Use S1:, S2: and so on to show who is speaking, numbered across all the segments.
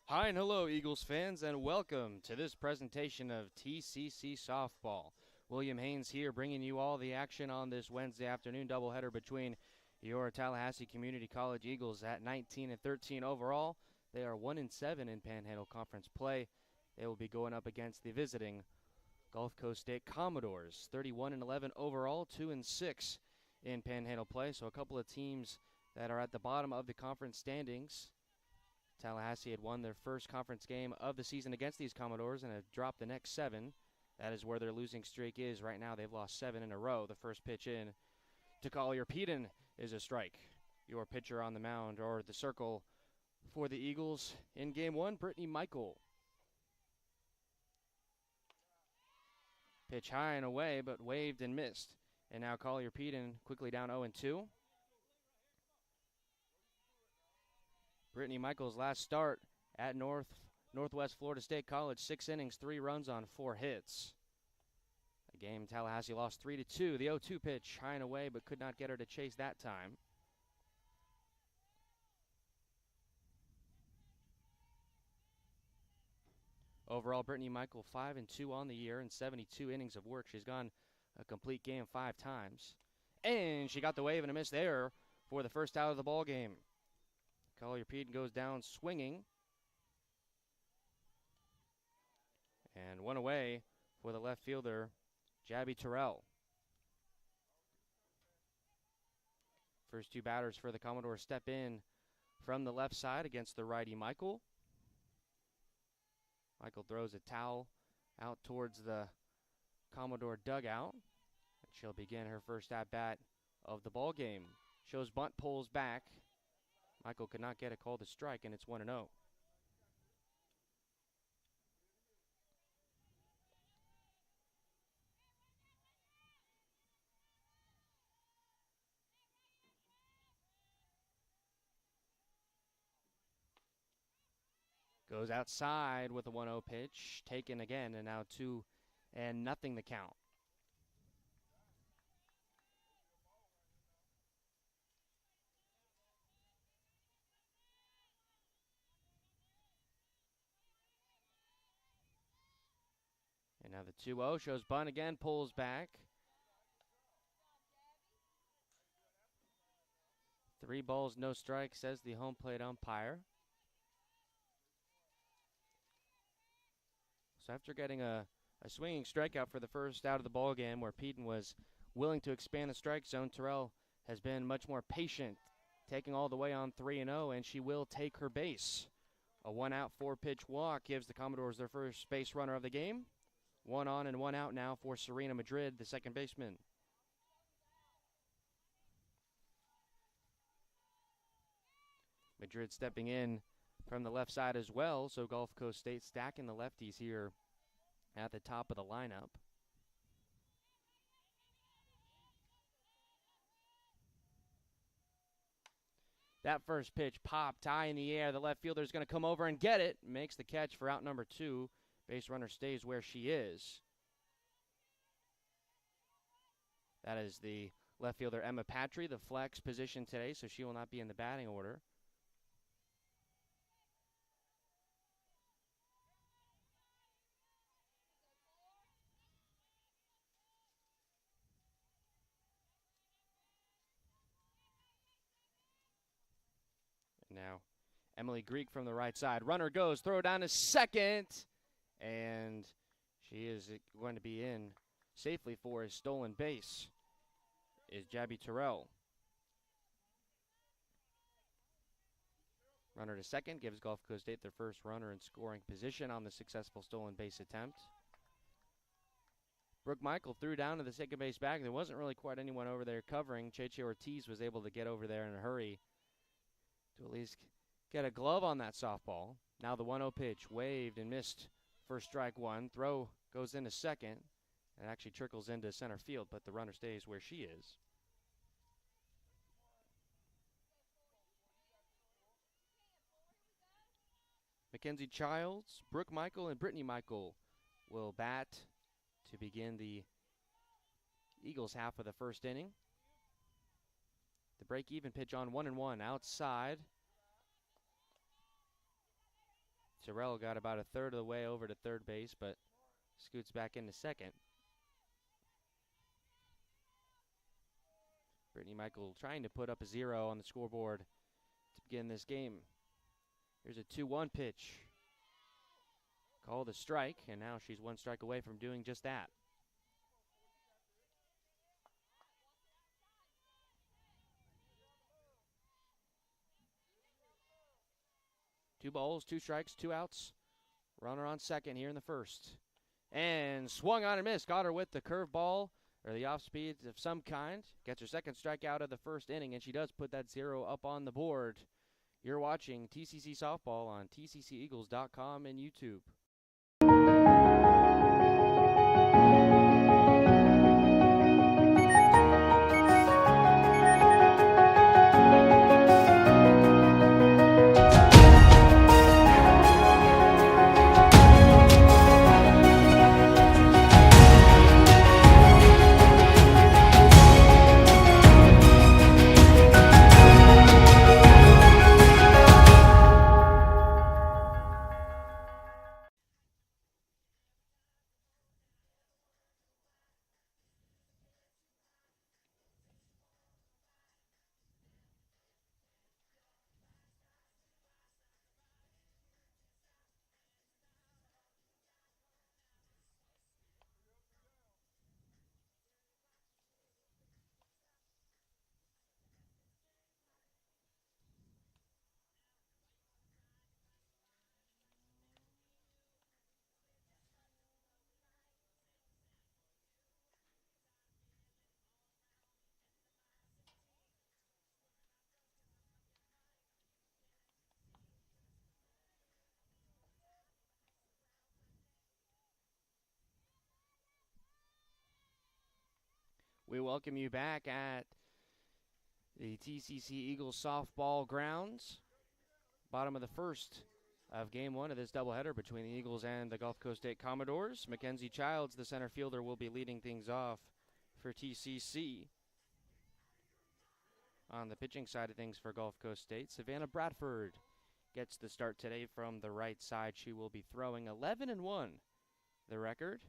S1: Hi and hello, Eagles fans, and welcome to this presentation of TCC Softball. William Haynes here, bringing you all the action on this Wednesday afternoon doubleheader between your Tallahassee Community College Eagles at 19 and 13 overall. They are 1 and 7 in Panhandle Conference play. They will be going up against the visiting Gulf Coast State Commodores, 31 and 11 overall, 2 and 6 in Panhandle play. So a couple of teams that are at the bottom of the conference standings. Tallahassee had won their first conference game of the season against these Commodores and have dropped the next 7. That is where their losing streak is right now. They've lost 7 in a row. The first pitch in to Collier Peden is a strike. Your pitcher on the mound or the circle for the Eagles in game 1, Brittany Michael. Pitch high and away, but waved and missed. And now Collier Peden quickly down 0-2. Brittany Michael's last start at Northwest Florida State College, 6 innings, 3 runs on 4 hits. A game Tallahassee lost 3-2. The 0-2 pitch high and away, but could not get her to chase that time. Overall, Brittany Michael 5-2 on the year and 72 innings of work. She's gone a complete game 5 times. And she got the wave and a miss there for the first out of the ball game. Collier Peden goes down swinging. And one away for the left fielder, Jabby Terrell. First 2 batters for the Commodores step in from the left side against the righty Michael. Michael throws a towel out towards the Commodore dugout. And she'll begin her first at-bat of the ball game. Shows bunt, pulls back. Michael could not get a call to strike, and it's 1-0. Goes outside with a 1-0 pitch, taken again, and now 2-0 the count. And now the 2-0 shows bunt again, pulls back. 3 balls, no strike, says the home plate umpire. So after getting a swinging strikeout for the first out of the ball game where Peden was willing to expand the strike zone, Terrell has been much more patient, taking all the way on 3-0, and she will take her base. A 1-out, 4-pitch walk gives the Commodores their first base runner of the game. 1 on and 1 out now for Serena Madrid, the second baseman. Madrid stepping in from the left side as well, so Gulf Coast State stacking the lefties here at the top of the lineup. That first pitch popped high in the air. The left fielder is going to come over and get it. Makes the catch for out number 2. Base runner stays where she is. That is the left fielder Emma Patry, the flex position today, so she will not be in the batting order. Now, Emily Greek from the right side. Runner goes, throw down to second, and she is going to be in safely for a stolen base, is Jabby Terrell. Runner to second gives Gulf Coast State their first runner in scoring position on the successful stolen base attempt. Brooke Michael threw down to the second base bag. There wasn't really quite anyone over there covering. Cheche Ortiz was able to get over there in a hurry to at least get a glove on that softball. Now the 1-0 pitch, waved and missed for strike 1. Throw goes into second. It actually trickles into center field, but the runner stays where she is. Mackenzie Childs, Brooke Michael, and Brittany Michael will bat to begin the Eagles half of the first inning. The break-even pitch on 1-1 outside. Terrell got about a third of the way over to third base, but scoots back into second. Brittany Michael trying to put up a 0 on the scoreboard to begin this game. Here's a 2-1 pitch. Called a strike, and now she's one strike away from doing just that. Two balls, 2 strikes, 2 outs. Runner on second here in the first. And swung on and missed. Got her with the curveball or the off speed of some kind. Gets her second strikeout of the first inning, and she does put that 0 up on the board. You're watching TCC Softball on tcceagles.com and YouTube. We welcome you back at the TCC Eagles softball grounds. Bottom of the first of game 1 of this doubleheader between the Eagles and the Gulf Coast State Commodores. Mackenzie Childs, the center fielder, will be leading things off for TCC. On the pitching side of things for Gulf Coast State, Savannah Bradford gets the start today from the right side. She will be throwing 11-1, the record.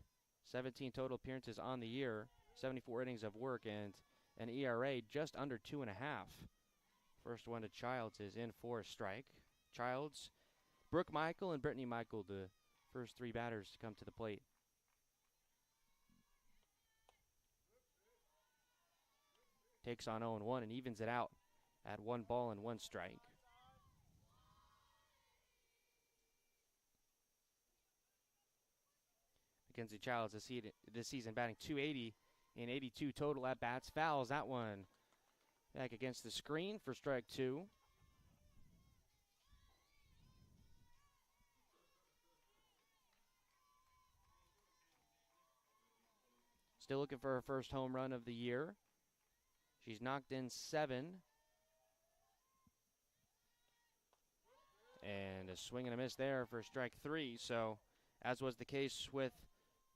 S1: 17 total appearances on the year. 74 innings of work and an ERA just under 2.5. First one to Childs is in for a strike. Childs, Brooke Michael, and Brittany Michael, the first 3 batters to come to the plate. Takes on 0-1 and evens it out at 1 ball and 1 strike. Mackenzie Childs this season batting .280 in 82 total at-bats. Fouls that one back against the screen for strike 2. Still looking for her first home run of the year. She's knocked in 7. And a swing and a miss there for strike 3. So, as was the case with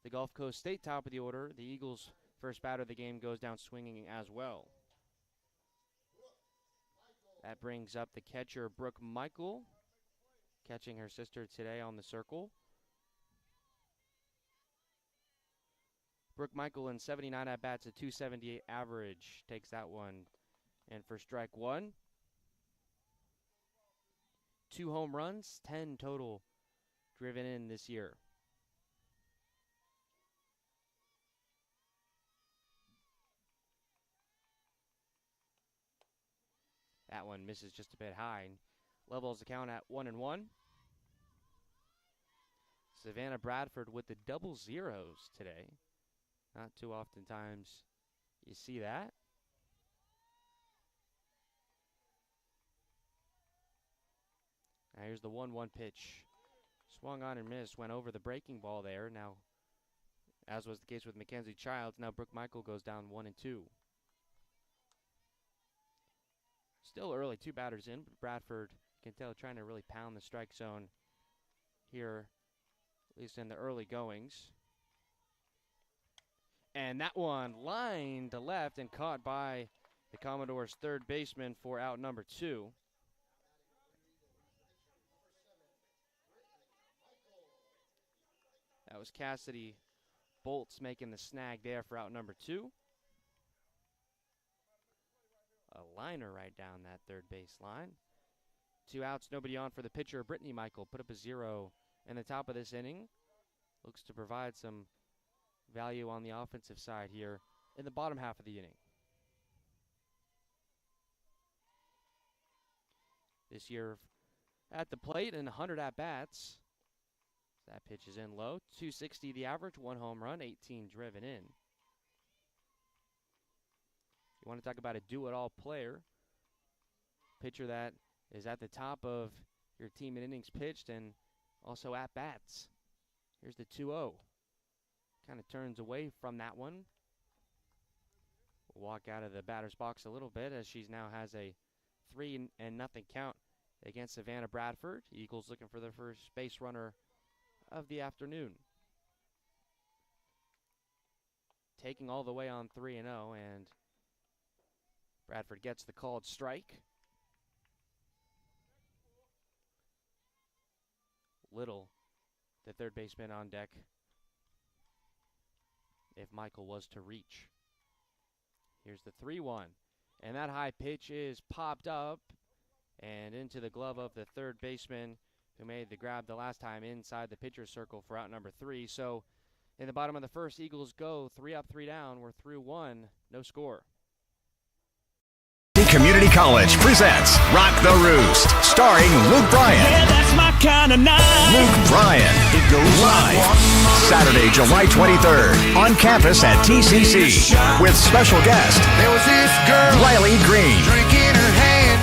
S1: the Gulf Coast State top of the order, the Eagles' first batter of the game goes down swinging as well. That brings up the catcher, Brooke Michael, catching her sister today on the circle. Brooke Michael in 79 at-bats, a .278 average, takes that one. And for strike 1, 2 home runs, 10 total driven in this year. That one misses just a bit high. Levels the count at 1-1. Savannah Bradford with the double zeros today. Not too oftentimes you see that. Now here's the 1-1 pitch. Swung on and missed, went over the breaking ball there. Now, as was the case with Mackenzie Childs, now Brooke Michael goes down 1-2. Still early, 2 batters in, but Bradford, you can tell, trying to really pound the strike zone here, at least in the early goings. And that one lined to left and caught by the Commodores' third baseman for out number 2. That was Cassidy Bolts making the snag there for out number 2. A liner right down that third base line. 2 outs, nobody on for the pitcher. Brittany Michael put up a 0 in the top of this inning. Looks to provide some value on the offensive side here in the bottom half of the inning. This year at the plate and 100 at-bats. That pitch is in low. 260 the average, 1 home run, 18 driven in. You want to talk about a do-it-all player. Pitcher that is at the top of your team in innings pitched and also at-bats. Here's the 2-0. Kind of turns away from that one. We'll walk out of the batter's box a little bit as she now has a 3-0 count against Savannah Bradford. Eagles looking for their first base runner of the afternoon. Taking all the way on 3-0, and Bradford gets the called strike. Little, the third baseman on deck, if Michael was to reach. Here's the 3-1, and that high pitch is popped up and into the glove of the third baseman who made the grab the last time inside the pitcher's circle for out number 3. So in the bottom of the first, Eagles go 3 up, 3 down. We're through 1, no score.
S2: Community College presents Rock the Roost, starring Luke Bryan.
S3: Yeah, that's my kind of night.
S2: Luke Bryan. It goes live Saturday, July 23rd on campus at TCC with special guest
S4: There was this girl,
S2: Riley Green.
S4: drink in her hand,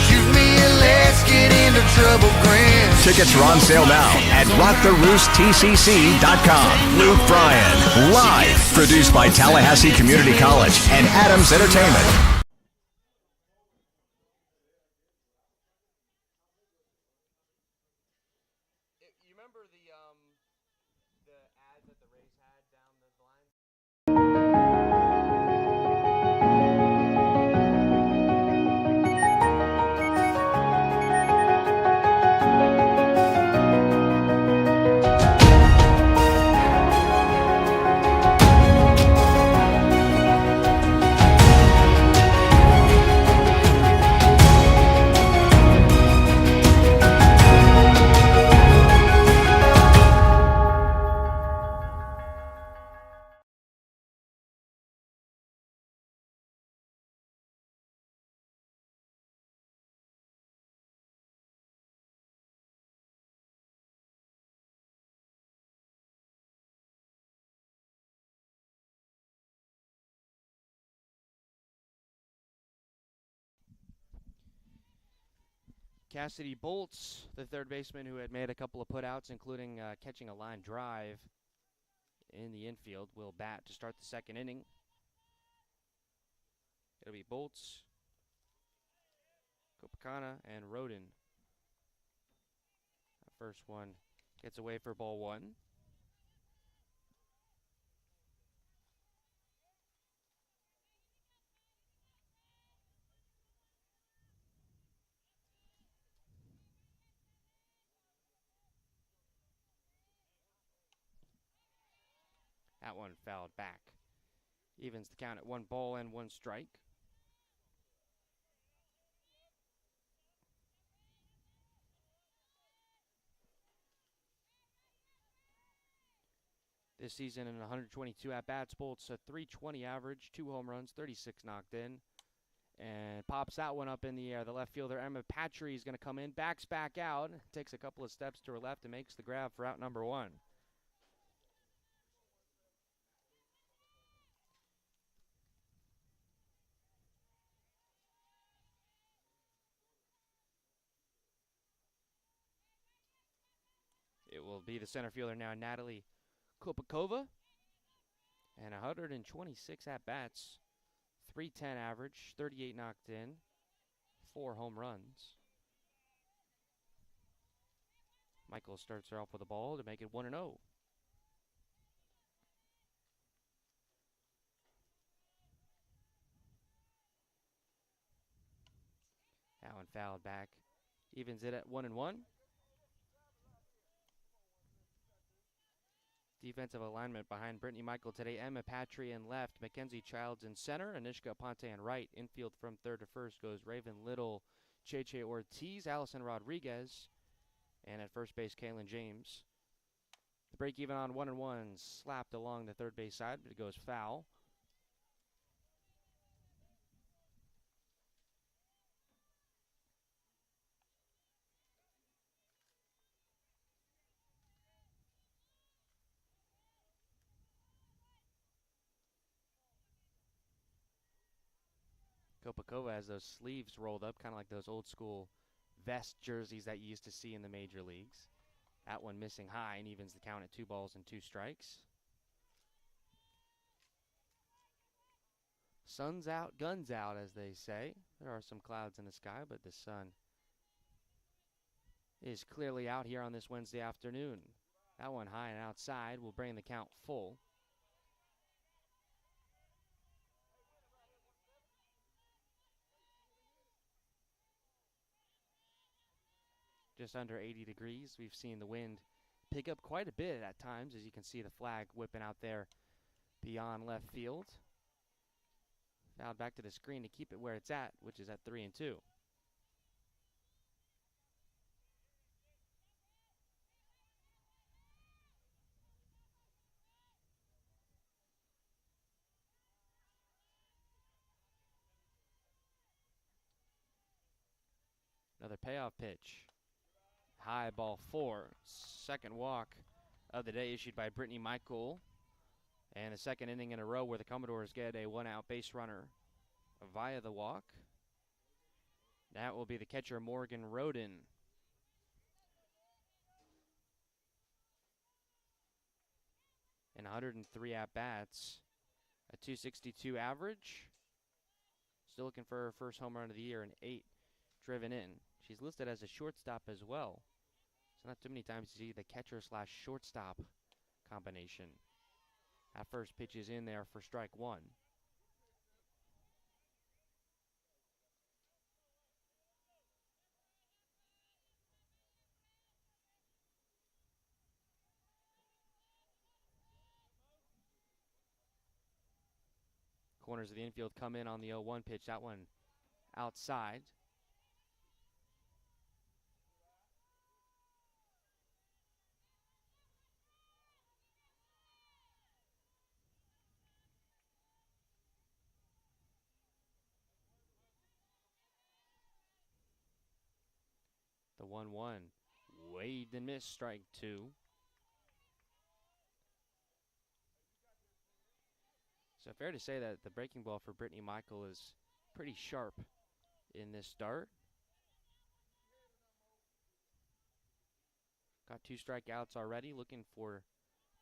S4: shoot me a let's get into trouble grin.
S2: Tickets are on sale now at rocktheroosttcc.com. Luke Bryan, live, produced by Tallahassee Community College and Adams Entertainment.
S1: You remember the ad that the Rays had down the line? Cassidy Bolts, the third baseman who had made a couple of putouts, including catching a line drive in the infield, will bat to start the second inning. It'll be Bolts, Copacabana, and Roden. That first one gets away for ball 1. That one fouled back. Evens the count at 1 ball and 1 strike. This season in 122 at-bats, Bolts a .320 average, 2 home runs, 36 knocked in. And pops that one up in the air. The left fielder, Emma Patry, is going to come in, backs back out, takes a couple of steps to her left and makes the grab for out number 1. It will be the center fielder now, Natalie Kopakova. And 126 at-bats, .310 average, 38 knocked in, 4 home runs. Michael starts her off with a ball to make it 1-0. That one fouled back. Evens it at 1-1. Defensive alignment behind Brittany Michael today. Emma Patry in left, Mackenzie Childs in center, Anishka Ponte in right. Infield from third to first goes Raven Little, Cheche Ortiz, Allison Rodriguez, and at first base, Kaylin James. The break even on 1-1, slapped along the third base side, but it goes foul. Kopakova has those sleeves rolled up, kind of like those old school vest jerseys that you used to see in the major leagues. That one missing high and evens the count at 2 balls and 2 strikes. Sun's out, guns out, as they say. There are some clouds in the sky, but the sun is clearly out here on this Wednesday afternoon. That one high and outside will bring the count full. Just under 80 degrees. We've seen the wind pick up quite a bit at times, as you can see the flag whipping out there beyond left field. Fouled back to the screen to keep it where it's at, which is at 3-2. Another payoff pitch. High ball 4. Second walk of the day issued by Brittany Michael. And the second inning in a row where the Commodores get a 1-out base runner via the walk. That will be the catcher, Morgan Roden. And 103 at-bats. A 262 average. Still looking for her first home run of the year, and 8 driven in. She's listed as a shortstop as well. So not too many times you see the catcher slash shortstop combination. That first pitch is in there for strike 1. Corners of the infield come in on the 0-1 pitch. That one outside. The 1-1 waved and missed, strike 2. So fair to say that the breaking ball for Brittany Michael is pretty sharp in this start. Got 2 strikeouts already, looking for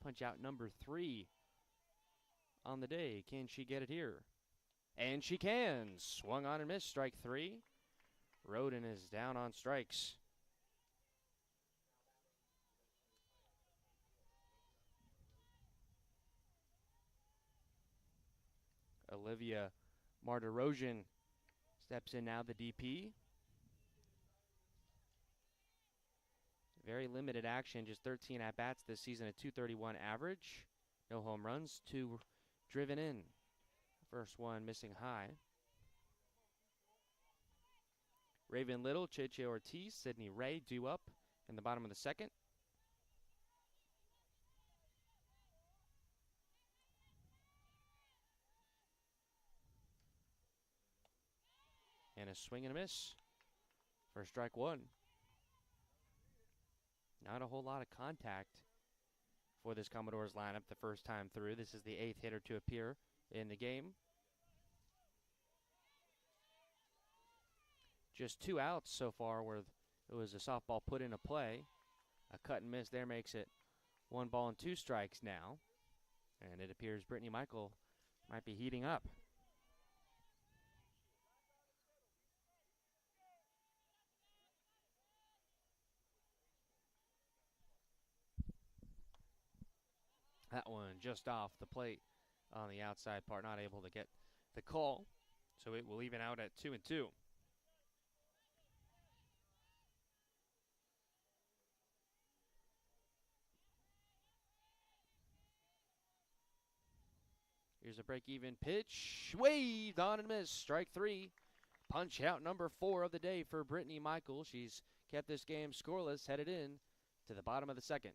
S1: punch out number 3 on the day. Can she get it here? And she can. Swung on and missed, strike 3. Roden is down on strikes. Olivia Martirosian steps in now, the DP. Very limited action, just 13 at-bats this season, a 231 average. No home runs, 2 driven in. First one missing high. Raven Little, Cheche Ortiz, Sydney Ray due up in the bottom of the second. And a swing and a miss for strike 1. Not a whole lot of contact for this Commodores lineup the first time through. This is the 8th hitter to appear in the game. Just 2 outs so far where it was a softball put into play. A cut and miss there makes it 1 ball and 2 strikes now. And it appears Brittany Michael might be heating up. That one just off the plate on the outside part, not able to get the call. So it will even out at 2-2. Here's a break-even pitch. Waved on and missed. Strike 3. Punch out number 4 of the day for Brittany Michael. She's kept this game scoreless, headed in to the bottom of the second.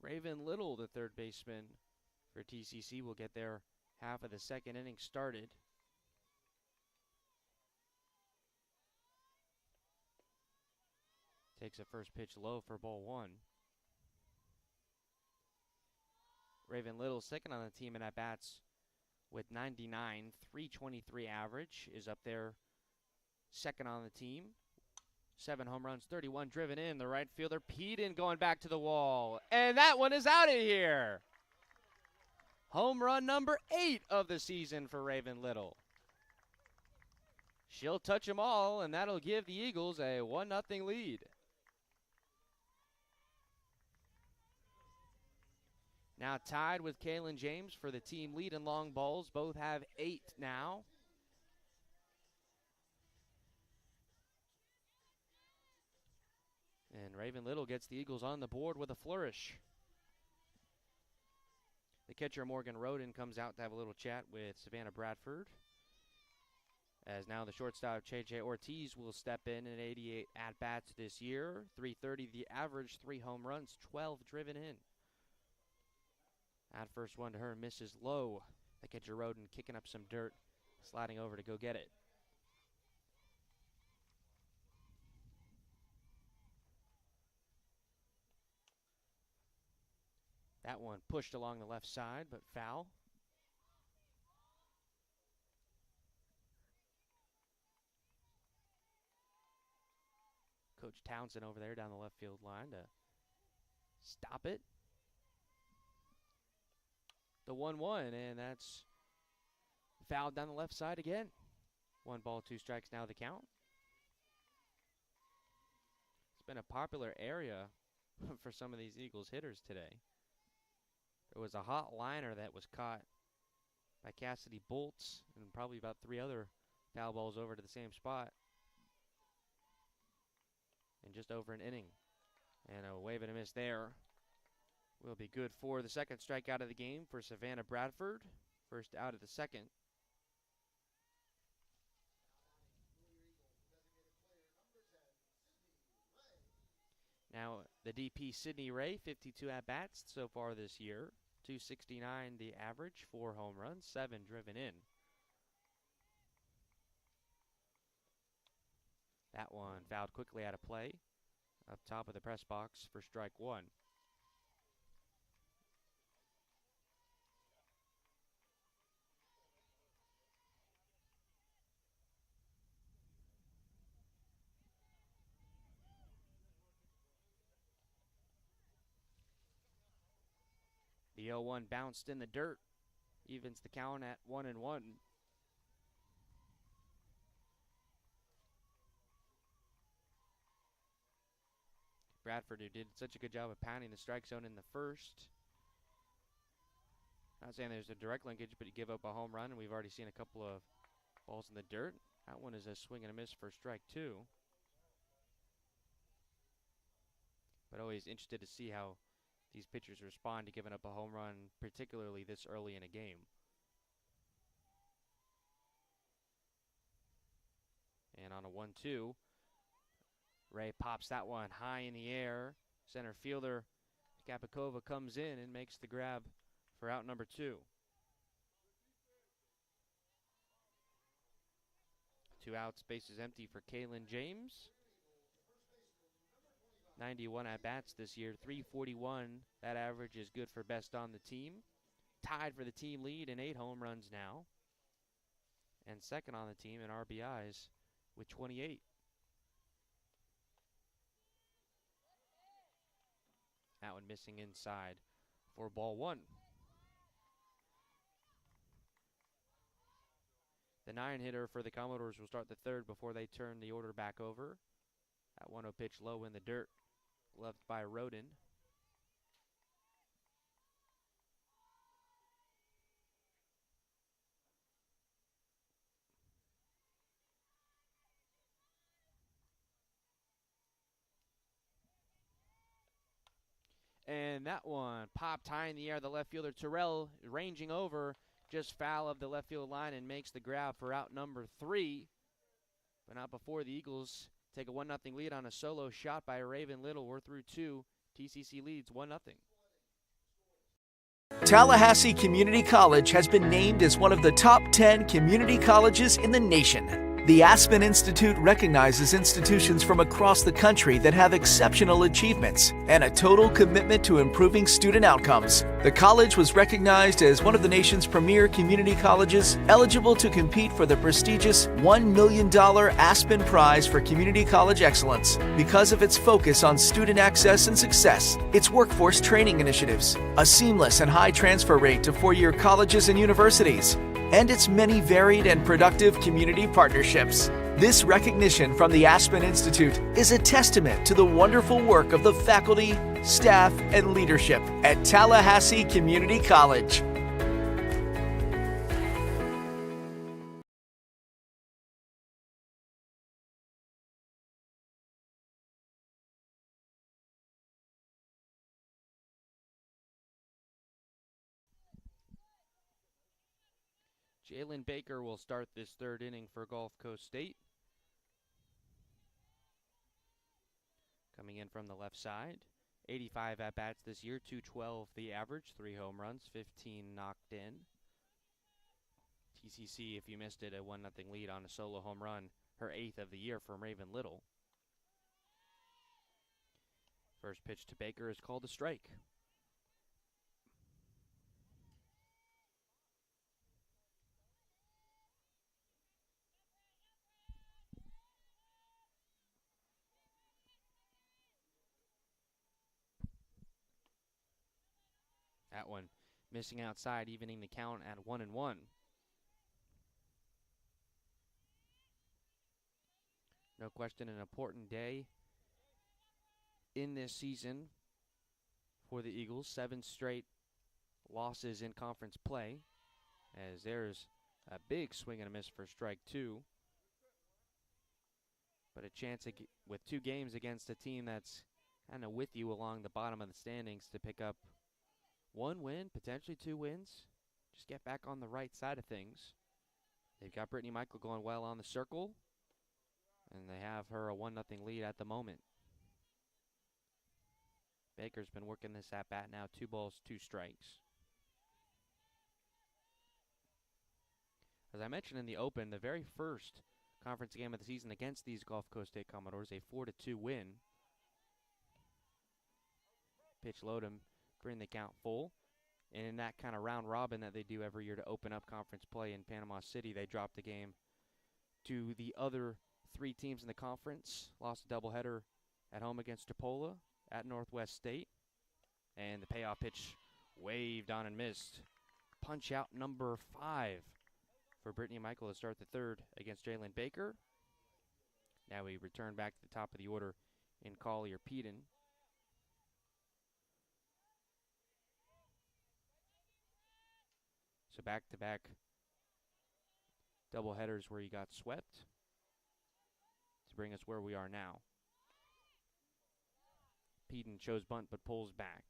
S1: Raven Little, the third baseman for TCC, will get their half of the second inning started. Takes a first pitch low for ball 1. Raven Little, second on the team in at-bats with 99, 323 average, is up there second on the team. 7 home runs, 31 driven in. The right fielder, Peden, going back to the wall. And that one is out of here. Home run number 8 of the season for Raven Little. She'll touch them all, and that'll give the Eagles a 1-0 lead. Now tied with Kaylin James for the team lead in long balls. Both have 8 now. And Raven Little gets the Eagles on the board with a flourish. The catcher, Morgan Roden, comes out to have a little chat with Savannah Bradford. As now the shortstop, J.J. Ortiz, will step in 88 at-bats this year. 330 the average, 3 home runs, 12 driven in. That first one to her misses low. The catcher, Roden, kicking up some dirt, sliding over to go get it. That one pushed along the left side, but foul. Coach Townsend over there down the left field line to stop it. The 1-1, and that's fouled down the left side again. 1 ball, 2 strikes now the count. It's been a popular area for some of these Eagles hitters today. There was a hot liner that was caught by Cassidy Bolts, and probably about 3 other foul balls over to the same spot in just over an inning. And a wave and a miss there will be good for the second strikeout of the game for Savannah Bradford. First out of the second. Now the DP, Sydney Ray, 52 at-bats so far this year. 269 the average, 4 home runs, 7 driven in. That one fouled quickly out of play up top of the press box for strike 1. The 0-1 bounced in the dirt, evens the count at 1-1. Bradford, who did such a good job of pounding the strike zone in the first. Not saying there's a direct linkage, but you give up a home run, and we've already seen a couple of balls in the dirt. That one is a swing and a miss for strike 2. But always interested to see how these pitchers respond to giving up a home run, particularly this early in a game. And on a 1-2, Ray pops that one high in the air. Center fielder Gapikova comes in and makes the grab for out number 2. 2 outs, bases empty for Kalen James. 91 at-bats this year, 341. That average is good for best on the team. Tied for the team lead in 8 home runs now. And second on the team in RBIs with 28. That one missing inside for ball 1. The 9-hitter for the Commodores will start the 3rd before they turn the order back over. That 1-0 pitch low in the dirt, left by Roden. And that one popped high in the air. The left fielder Terrell ranging over, just foul of the left field line and makes the grab for out number 3. But not before the Eagles take a 1-0 lead on a solo shot by Raven Little. We're through 2. TCC leads 1-0.
S5: Tallahassee Community College has been named as one of the top 10 community colleges in the nation. The Aspen Institute recognizes institutions from across the country that have exceptional achievements and a total commitment to improving student outcomes. The college was recognized as one of the nation's premier community colleges, eligible to compete for the prestigious $1 million Aspen Prize for Community College Excellence because of its focus on student access and success, its workforce training initiatives, a seamless and high transfer rate to four-year colleges and universities, and its many varied and productive community partnerships. This recognition from the Aspen Institute is a testament to the wonderful work of the faculty, staff, and leadership at Tallahassee Community College.
S1: Jalen Baker will start this 3rd inning for Gulf Coast State. Coming in from the left side. 85 at-bats this year, 212 the average, 3 home runs, 15 knocked in. TCC, if you missed it, a 1-0 lead on a solo home run, her 8th of the year from Raven Little. First pitch to Baker is called a strike. That one missing outside, evening the count at 1-1. No question, an important day in this season for the Eagles. 7 straight losses in conference play, as there's a big swing and a miss for strike 2. But a chance with 2 games against a team that's kind of with you along the bottom of the standings to pick up 1 win, potentially 2 wins. Just get back on the right side of things. They've got Brittany Michael going well on the circle, and they have her a 1-0 lead at the moment. Baker's been working this at-bat now, 2 balls, 2 strikes. As I mentioned in the open, the very first conference game of the season against these Gulf Coast State Commodores, a 4-2 win. Pitch low to bring the count full. And in that kind of round robin that they do every year to open up conference play in Panama City, they dropped the game to the other 3 teams in the conference. Lost a doubleheader at home against Topola, at Northwest State. And the payoff pitch waved on and missed. Punch out number 5 for Brittany Michael to start the 3rd against Jalen Baker. Now we return back to the top of the order in Collier Peden. So back-to-back doubleheaders where you got swept. to bring us where we are now. Peden shows bunt but pulls back.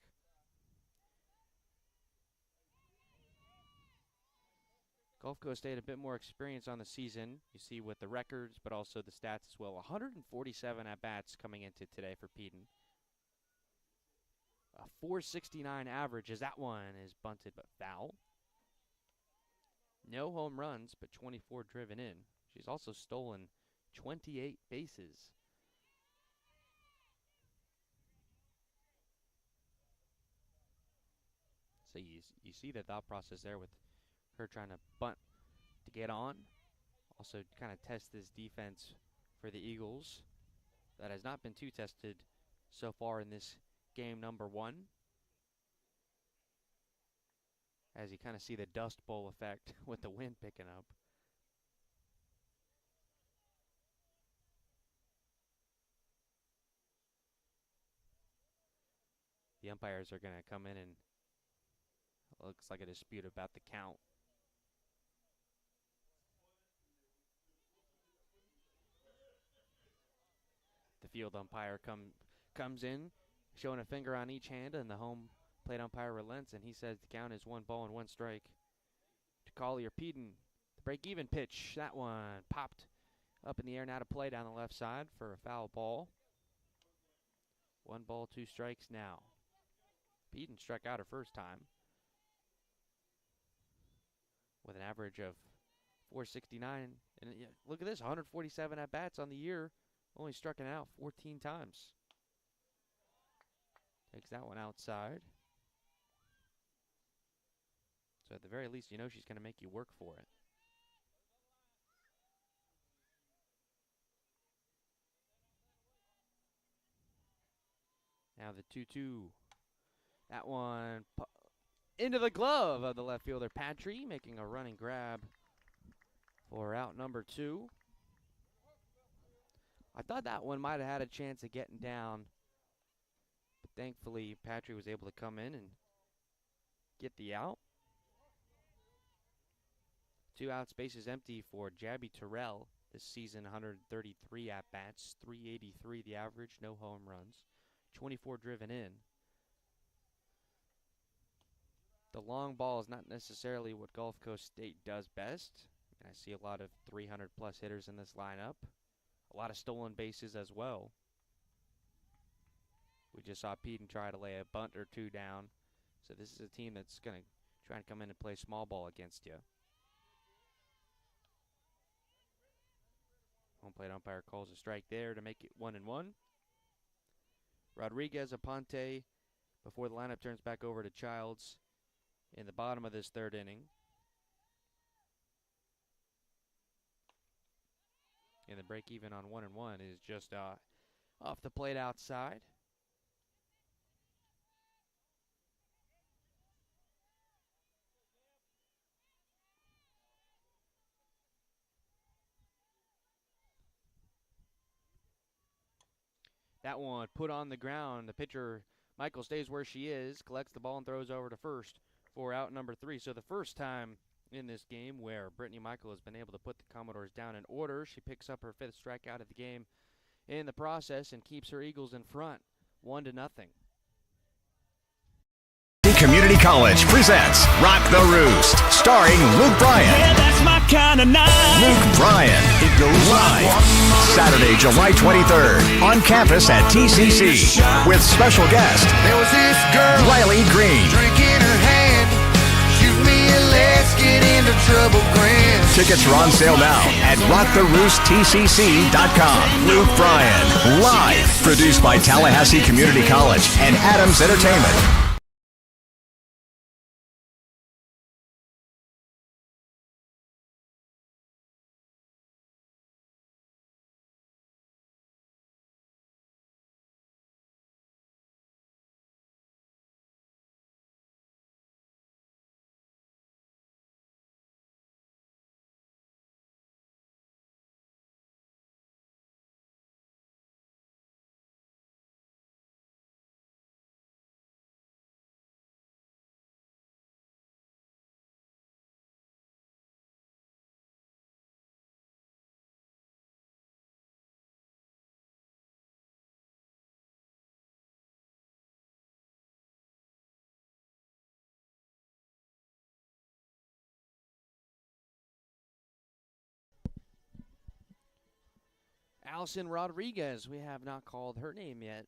S1: Gulf Coast State a bit more experience on the season. You see with the records, but also the stats as well. 147 at-bats coming into today for Peden. A 469 average as that one is bunted but foul. No home runs, but 24 driven in. She's also stolen 28 bases. So you see the thought process there with her trying to bunt to get on. Also kind of test this defense for the Eagles. That has not been too tested so far in this game number 1. As you kind of see the Dust Bowl effect with the wind picking up. The umpires are going to come in and looks like a dispute about the count. The field umpire comes in, showing a finger on each hand, and the home plate umpire relents, and he says the count is 1 ball and 1 strike. To Collier Peden, the break-even pitch. That one popped up in the air, now to play down the left side for a foul ball. 1 ball, 2 strikes now. Peden struck out her first time with an average of 469. And look at this, 147 at-bats on the year, only struck out 14 times. Takes that one outside. So at the very least, you know she's going to make you work for it. Now the 2-2. That one into the glove of the left fielder, Patry, making a running grab for out number 2. I thought that one might have had a chance of getting down, but thankfully Patry was able to come in and get the out. 2 out, spaces empty for Jabby Terrell this season. 133 at-bats, 383 the average, no home runs, 24 driven in. The long ball is not necessarily what Gulf Coast State does best. And I see a lot of 300-plus hitters in this lineup. A lot of stolen bases as well. We just saw Peden try to lay a bunt or 2 down. So this is a team that's going to try and come in and play small ball against you. Home plate umpire calls a strike there to make it 1-1. Rodriguez, Aponte, before the lineup turns back over to Childs in the bottom of this 3rd inning. And the break even on 1-1 is just off the plate outside. That one put on the ground. The pitcher, Michael, stays where she is, collects the ball and throws over to first for out number 3. So the first time in this game where Brittany Michael has been able to put the Commodores down in order. She picks up her 5th strikeout of the game in the process and keeps her Eagles in front, 1-0.
S2: Community College presents Rock the Roost, starring Luke Bryan.
S3: Yeah, that's my kind of night.
S2: Luke Bryan. It goes live Saturday, July 23rd on campus at TCC with special guest
S4: There was this girl,
S2: Riley Green.
S4: drink in her hand. Shoot me a let's get into trouble grin.
S2: Tickets are on sale now at rocktheroosttcc.com. Luke Bryan, live, produced by Tallahassee Community College and Adams Entertainment.
S1: Allison Rodriguez, we have not called her name yet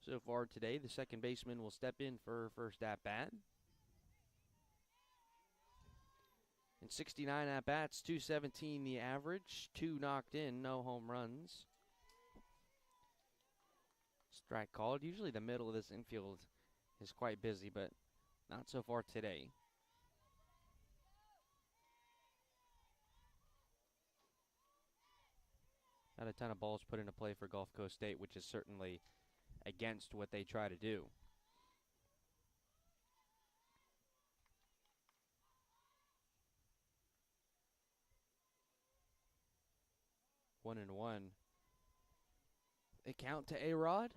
S1: so far today. The second baseman will step in for her first at-bat. In 69 at-bats, 217 the average, 2 knocked in, no home runs. Strike called. Usually the middle of this infield is quite busy, but not so far today. Not a ton of balls put into play for Gulf Coast State, which is certainly against what they try to do. One and one. They count to A-Rod.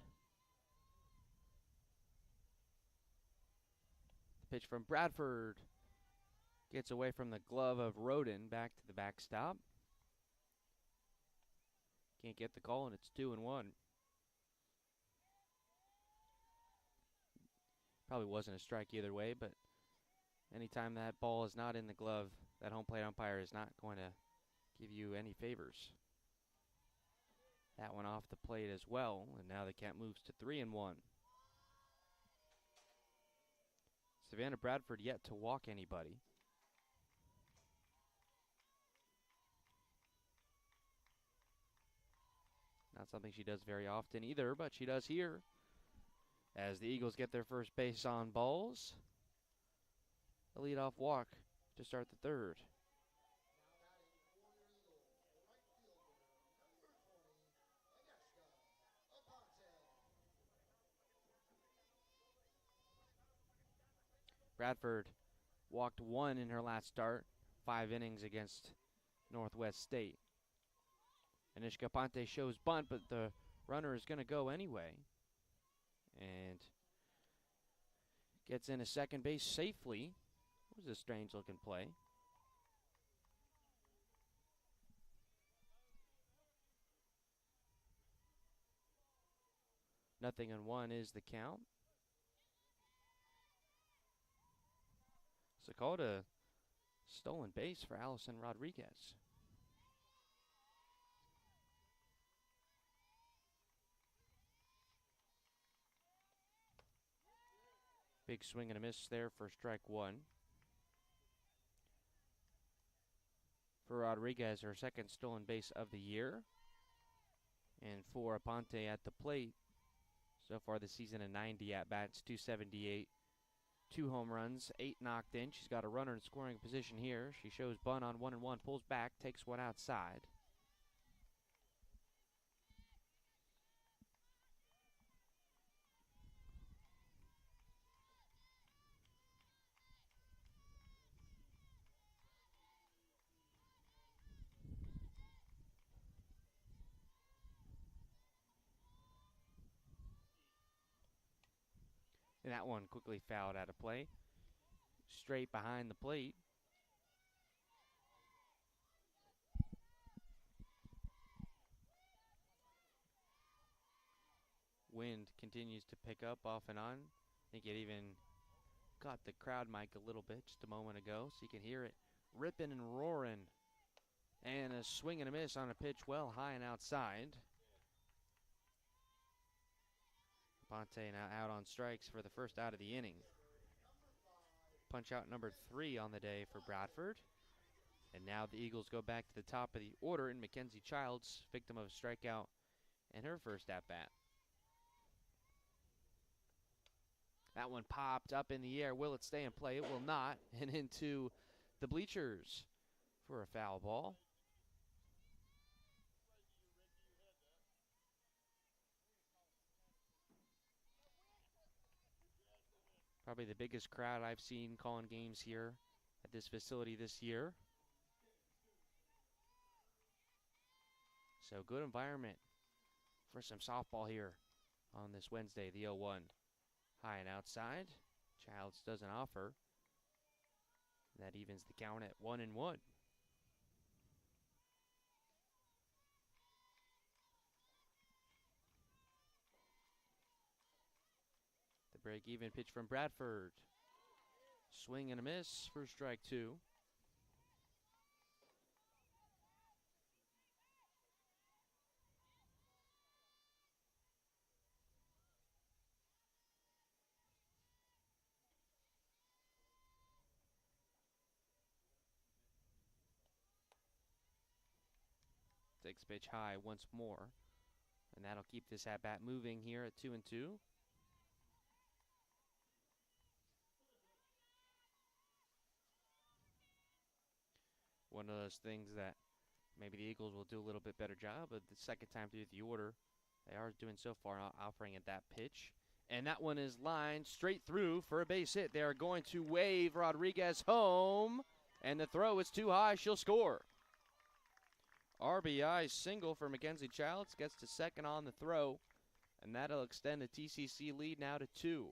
S1: The pitch from Bradford gets away from the glove of Roden, back to the backstop. Can't get the call, and it's 2-1. Probably wasn't a strike either way, but anytime that ball is not in the glove, that home plate umpire is not going to give you any favors. That one off the plate as well, and now the count moves to 3-1. Savannah Bradford yet to walk anybody. Not something she does very often either, but she does here. As the Eagles get their first base on balls. A leadoff walk to start the third. Bradford walked 1 in her last start, 5 innings against Northwest State. Anishka Ponte shows bunt, but the runner is going to go anyway. And gets in a second base safely. It was a strange looking play. Nothing on 1 is the count. So called a stolen base for Allison Rodriguez. Big swing and a miss there for strike 1. For Rodriguez, her second stolen base of the year. And for Aponte at the plate, so far this season, a 90 at-bats, 278, 2 home runs, 8 knocked in. She's got a runner in scoring position here. She shows bunt on 1-1, pulls back, takes one outside. And that one quickly fouled out of play. Straight behind the plate. Wind continues to pick up off and on. I think it even got the crowd mic a little bit just a moment ago, so you can hear it ripping and roaring. And a swing and a miss on a pitch well high and outside. Ponte now out on strikes for the first out of the inning. Punch out number 3 on the day for Bradford. And now the Eagles go back to the top of the order, and Mackenzie Childs, victim of a strikeout in her first at-bat. That one popped up in the air. Will it stay in play? It will not. And into the bleachers for a foul ball. Probably the biggest crowd I've seen calling games here at this facility this year. So good environment for some softball here on this Wednesday, the 0-1. High and outside. Childs doesn't offer. That evens the count at 1-1. The break-even pitch from Bradford. Swing and a miss for strike 2. Stakes pitch high once more. And that'll keep this at-bat moving here at 2-2. One of those things that maybe the Eagles will do a little bit better job, but the second time through the order, they are doing so far, offering at that pitch. And that one is lined straight through for a base hit. They are going to wave Rodriguez home, and the throw is too high. She'll score. RBI single for Mackenzie Childs, gets to second on the throw, and that'll extend the TCC lead now to 2.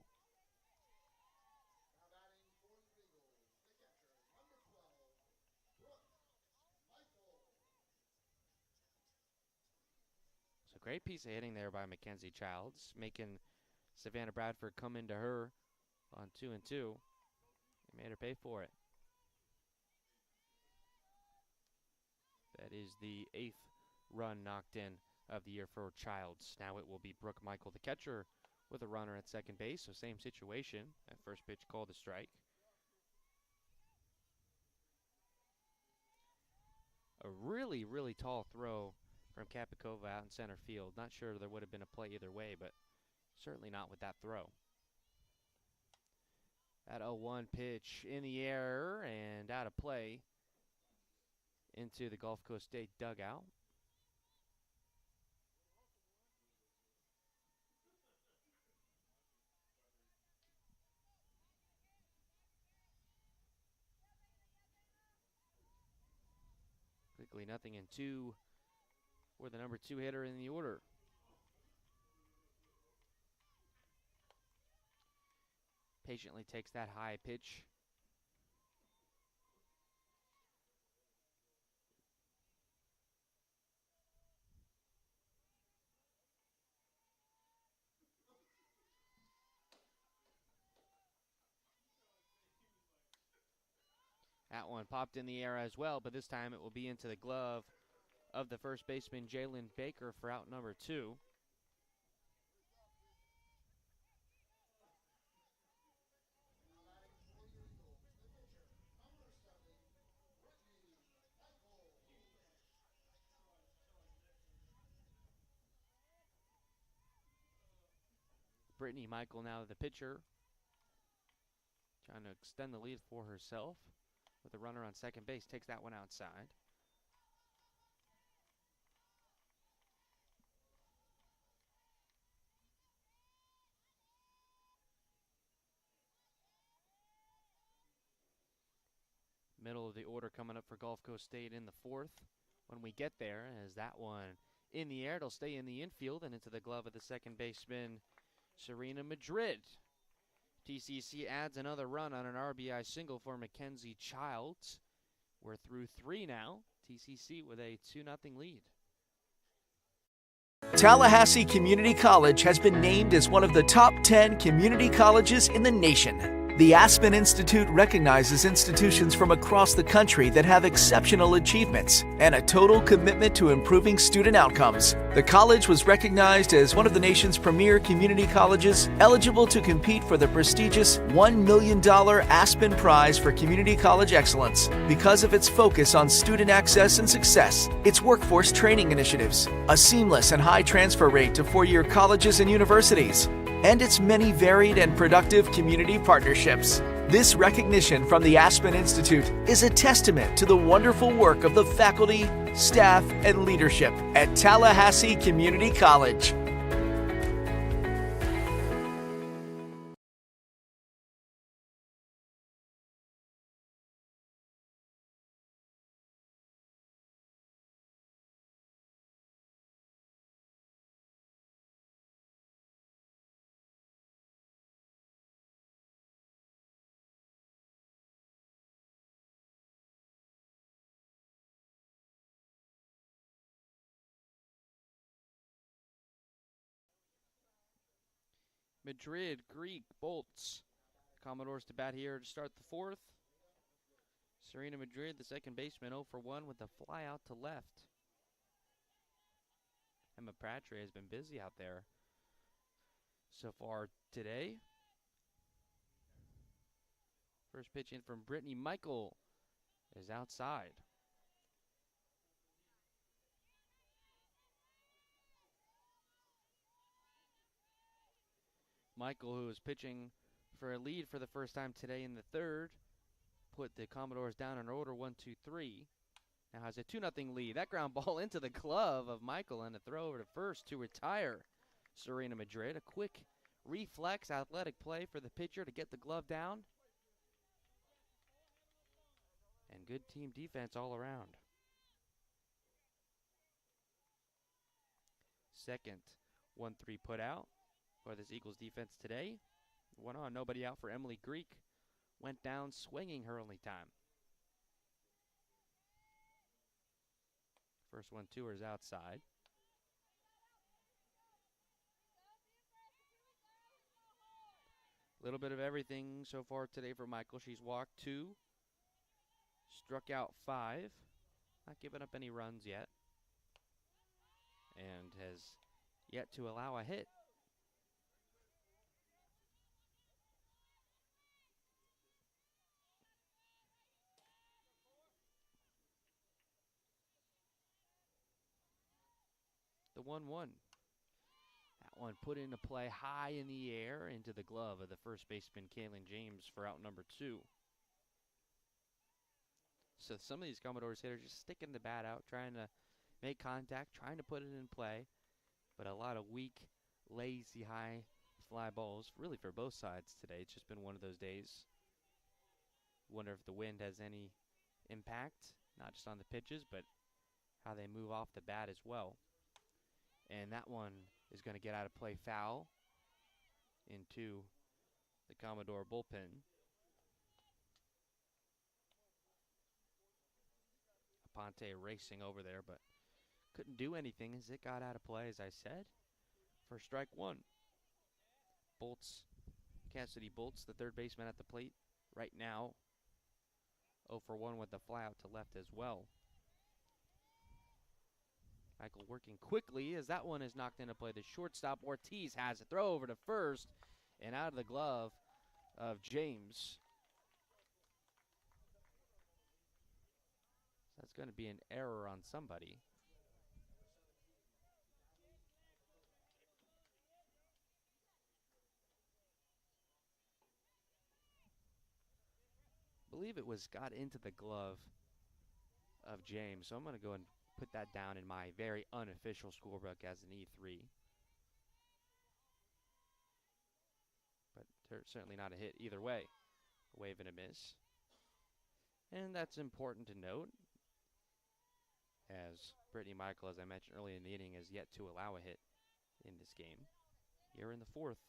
S1: So great piece of hitting there by Mackenzie Childs, making Savannah Bradford come into her on 2-2. They made her pay for it. That is the 8th run knocked in of the year for Childs. Now it will be Brooke Michael, the catcher, with a runner at second base. So same situation. That first pitch called a strike. A really, really tall throw from Kapikova out in center field. Not sure there would have been a play either way, but certainly not with that throw. That 0-1 pitch in the air and out of play into the Gulf Coast State dugout. Quickly 0-2 for the number 2 hitter in the order. Patiently takes that high pitch. That one popped in the air as well, but this time it will be into the glove of the first baseman, Jalen Baker, for out number 2. Brittany Michael now the pitcher, trying to extend the lead for herself with a runner on second base. Takes that one outside. Middle of the order coming up for Gulf Coast State in the 4th. When we get there, as that one in the air, it'll stay in the infield and into the glove of the second baseman, Serena Madrid. TCC adds another run on an RBI single for Mackenzie Childs. We're through 3 now. TCC with a 2-0 lead.
S5: Tallahassee Community College has been named as one of the top 10 community colleges in the nation. The Aspen Institute recognizes institutions from across the country that have exceptional achievements and a total commitment to improving student outcomes. The college was recognized as one of the nation's premier community colleges, eligible to compete for the prestigious $1 million Aspen Prize for Community College Excellence because of its focus on student access and success, its workforce training initiatives, a seamless and high transfer rate to four-year colleges and universities, and its many varied and productive community partnerships. This recognition from the Aspen Institute is a testament to the wonderful work of the faculty, staff, and leadership at Tallahassee Community College.
S1: Madrid, Greek, Bolts. Commodores to bat here to start the 4th. Serena Madrid, the second baseman, 0 for 1 with a fly out to left. Emma Pratry has been busy out there so far today. First pitch in from Brittany Michael is outside. Michael, who is pitching for a lead for the first time today in the third, put the Commodores down in order 1-2-3. Now has a 2-0 lead. That ground ball into the glove of Michael and a throw over to first to retire Serena Madrid. A quick reflex athletic play for the pitcher to get the glove down. And good team defense all around. Second 1-3 put out for this Eagles defense today. 1 on, nobody out for Emily Greek. Went down swinging her only time. First 1-2 is outside. A little bit of everything so far today for Michael. She's walked 2, struck out 5, not giving up any runs yet, and has yet to allow a hit. The 1-1. That one put into play high in the air into the glove of the first baseman, Kaylin James, for out number 2. So some of these Commodores hitters just sticking the bat out, trying to make contact, trying to put it in play. But a lot of weak, lazy, high fly balls, really for both sides today. It's just been one of those days. Wonder if the wind has any impact, not just on the pitches, but how they move off the bat as well. And that one is going to get out of play foul into the Commodore bullpen. Aponte racing over there, but couldn't do anything as it got out of play, as I said, for strike 1. Cassidy Bolts, the third baseman at the plate right now. 0 for 1 with the fly out to left as well. Michael working quickly as that one is knocked into play. The shortstop Ortiz has it. Throw over to first and out of the glove of James. So that's going to be an error on somebody. I believe it got into the glove of James, so I'm going to go and put that down in my very unofficial scorebook as an E3. But certainly not a hit either way. A wave and a miss. And that's important to note, as Brittany Michael, as I mentioned earlier in the inning, has yet to allow a hit in this game. Here in the 4th.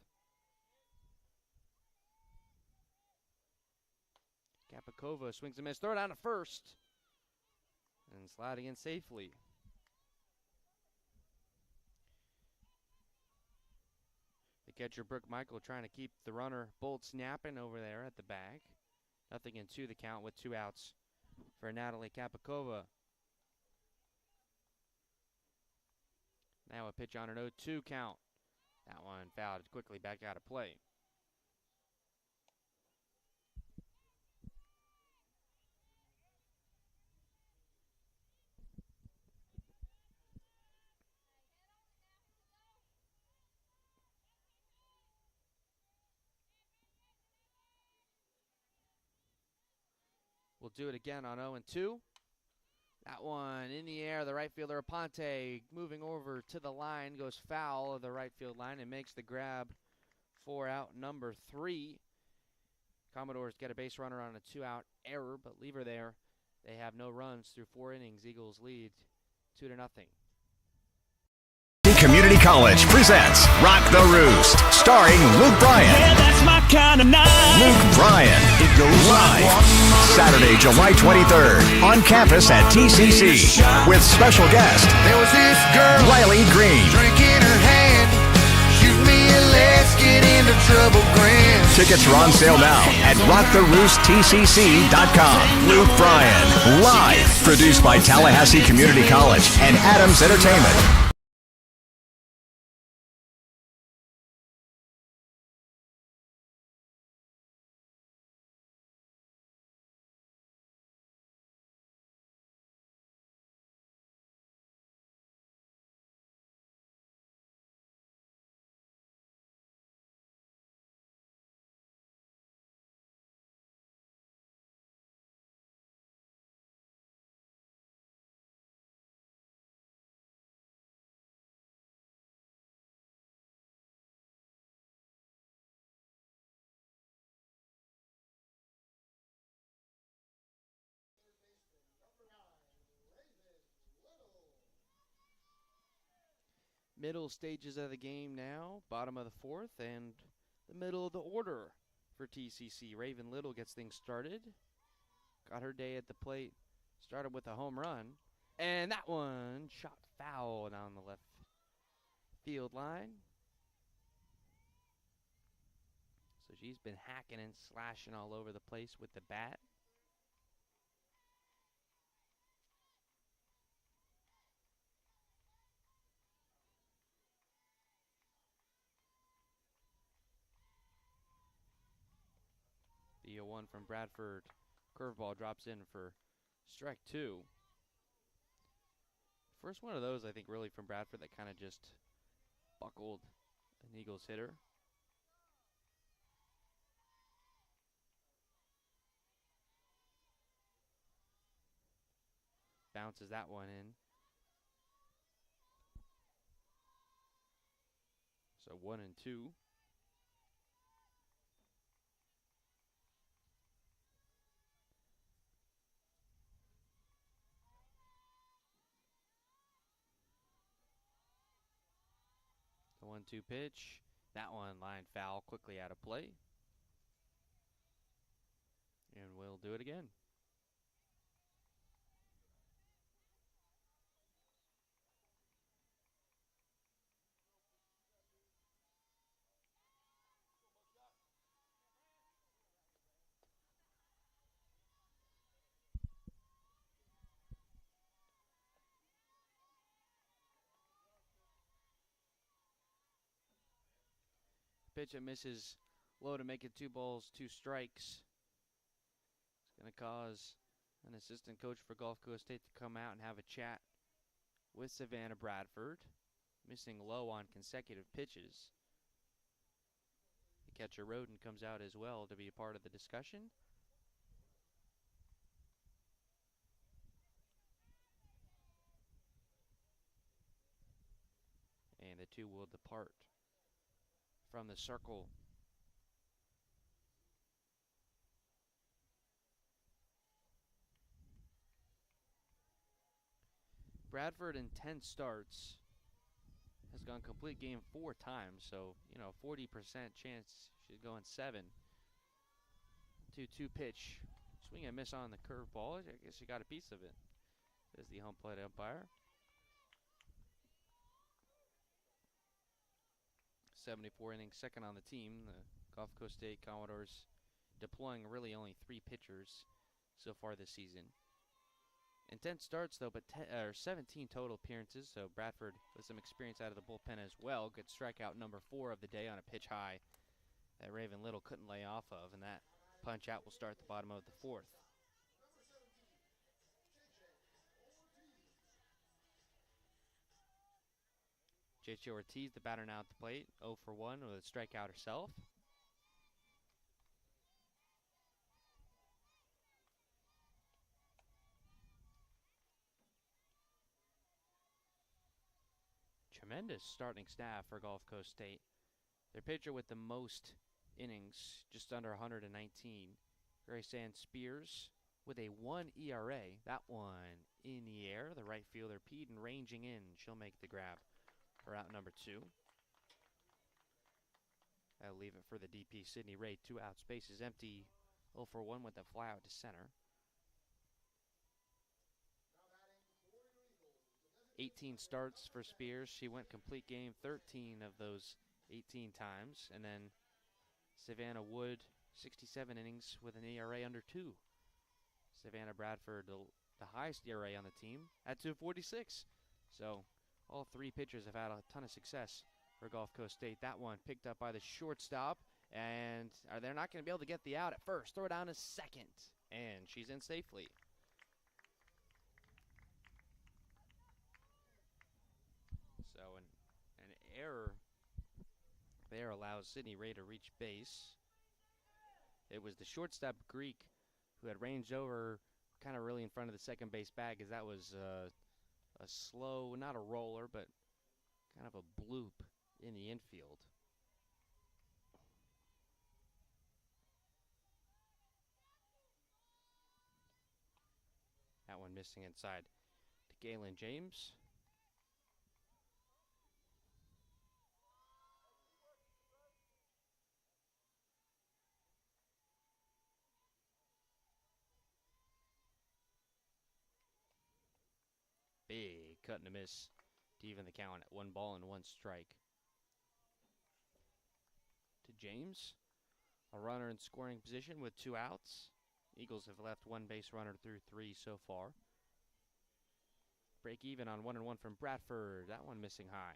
S1: Kapakova swings and misses. Throw it down to first. And sliding in safely. The catcher, Brooke Michael, trying to keep the runner, Bolt, snapping over there at the bag. 0-2 the count with 2 outs for Natalie Kapakova. Now a pitch on an 0-2 count. That one fouled quickly back out of play. We'll do it again on 0-2. That one in the air. The right fielder, Aponte, moving over to the line, goes foul of the right field line and makes the grab for out number 3. Commodores get a base runner on a 2-out error, but leave her there. They have no runs through 4 innings. Eagles lead 2-0.
S2: Community College presents Rock the Roost, starring Luke Bryan.
S3: Yeah, that's my kind of night.
S2: Luke Bryan. It goes live Saturday, July 23rd on campus at TCC with special guest
S4: There was this girl,
S2: Riley Green.
S4: drink in her hand. Shoot me a let's get into trouble grin.
S2: Tickets are on sale now at rocktheroosttcc.com. Luke Bryan, live, produced by Tallahassee Community College and Adams Entertainment.
S1: middle stages of the game now, bottom of the fourth, and the middle of the order for TCC. Raven Little gets things started. Got her day at the plate. Started with a home run. And that one shot foul down the left field line. So she's been hacking and slashing all over the place with the bat. The 0-1 from Bradford. Curveball drops in for strike 2. First one of those, I think, really from Bradford that kind of just buckled an Eagles hitter. Bounces that one in. So 1-2. The 1-2 pitch. That one line foul, quickly out of play. And we'll do it again. Pitch that misses low to make it 2 balls, 2 strikes. It's going to cause an assistant coach for Gulf Coast State to come out and have a chat with Savannah Bradford, missing low on consecutive pitches. The catcher Roden comes out as well to be a part of the discussion. And the two will depart from the circle. Bradford in 10 starts has gone complete game 4 times, so 40% chance she's going 7. 2-2 pitch, swing and miss on the curveball. I guess she got a piece of it, says the home plate umpire. 74 innings, second on the team. The Gulf Coast State Commodores deploying really only 3 pitchers so far this season. In 10 starts, though, but 17 total appearances, so Bradford with some experience out of the bullpen as well. Good strikeout number 4 of the day on a pitch high that Raven Little couldn't lay off of, and that punch out will start the bottom of the 4th. J.J. Ortiz, the batter now at the plate, 0 for 1 with a strikeout herself. Tremendous starting staff for Gulf Coast State. Their pitcher with the most innings, just under 119. Grace Ann Spears with a 1 ERA. That one in the air. The right fielder Peden ranging in. She'll make the grab for out number 2. That'll leave it for the DP Sydney Ray. 2 out, spaces empty. 0 for 1 with a fly out to center. 18 starts for Spears. She went complete game 13 of those 18 times. And then Savannah Wood, 67 innings with an ERA under 2. Savannah Bradford, the highest ERA on the team, at 2.46. So all 3 pitchers have had a ton of success for Gulf Coast State. That one picked up by the shortstop, and they're not going to be able to get the out at first. Throw down to second, and she's in safely. So an error there allows Sydney Ray to reach base. It was the shortstop Greek who had ranged over kind of really in front of the second base bag, as that was a slow, not a roller, but kind of a bloop in the infield. That one missing inside to Galen James. Big cut and a miss to even the count at 1 ball and 1 strike. To James, a runner in scoring position with 2 outs. Eagles have left 1 base runner through 3 so far. Break even on 1-1 from Bradford. That one missing high.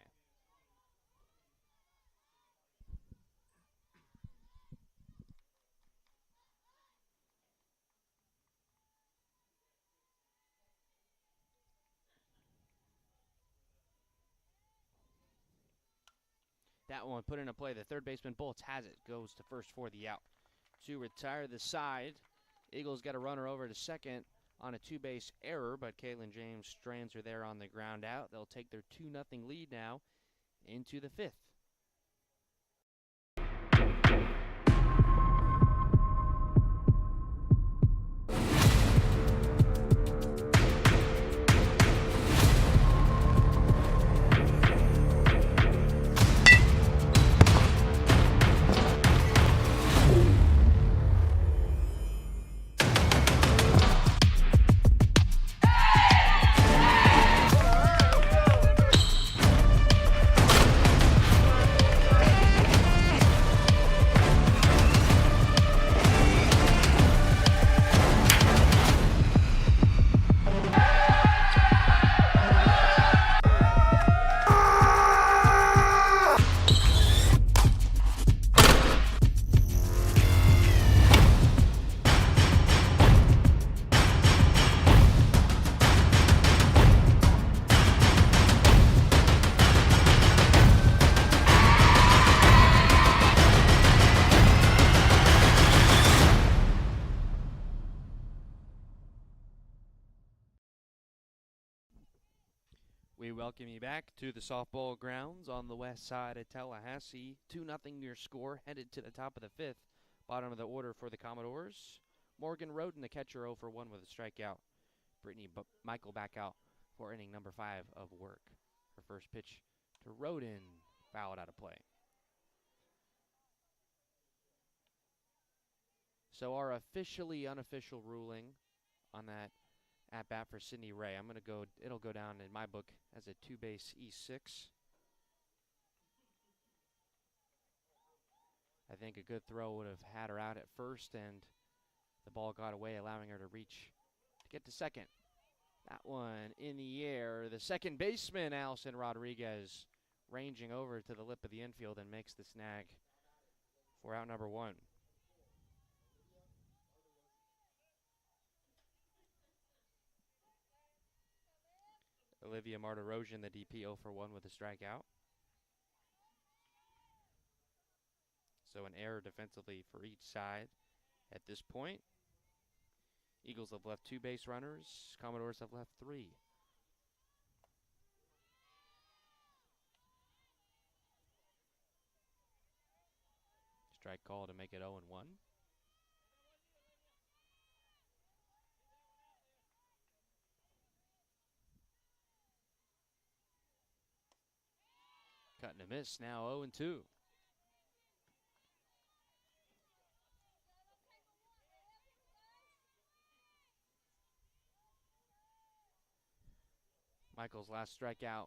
S1: That one put into play. The third baseman Bolts has it. Goes to first for the out. To retire the side, Eagles got a runner over to second on a 2-base error, but Caitlin James strands her there on the ground out. They'll take their 2-0 lead now into the 5th. We welcome you back to the softball grounds on the west side of Tallahassee. 2-0 your score, headed to the top of the 5th. Bottom of the order for the Commodores. Morgan Roden, the catcher, 0 for 1 with a strikeout. Brittany Michael back out for inning number 5 of work. Her first pitch to Roden, fouled out of play. So our officially unofficial ruling on that at bat for Sydney Ray. It'll go down in my book as a 2-base E6. I think a good throw would have had her out at first, and the ball got away, allowing her to reach to get to second. That one in the air. The second baseman, Allison Rodriguez, ranging over to the lip of the infield and makes the snag for out number 1. Olivia Martirosian, the DP, 0 for 1 with a strikeout. So an error defensively for each side at this point. Eagles have left 2 base runners. Commodores have left 3. Strike call to make it 0-1. Cut and a miss, now 0-2. Michael's last strikeout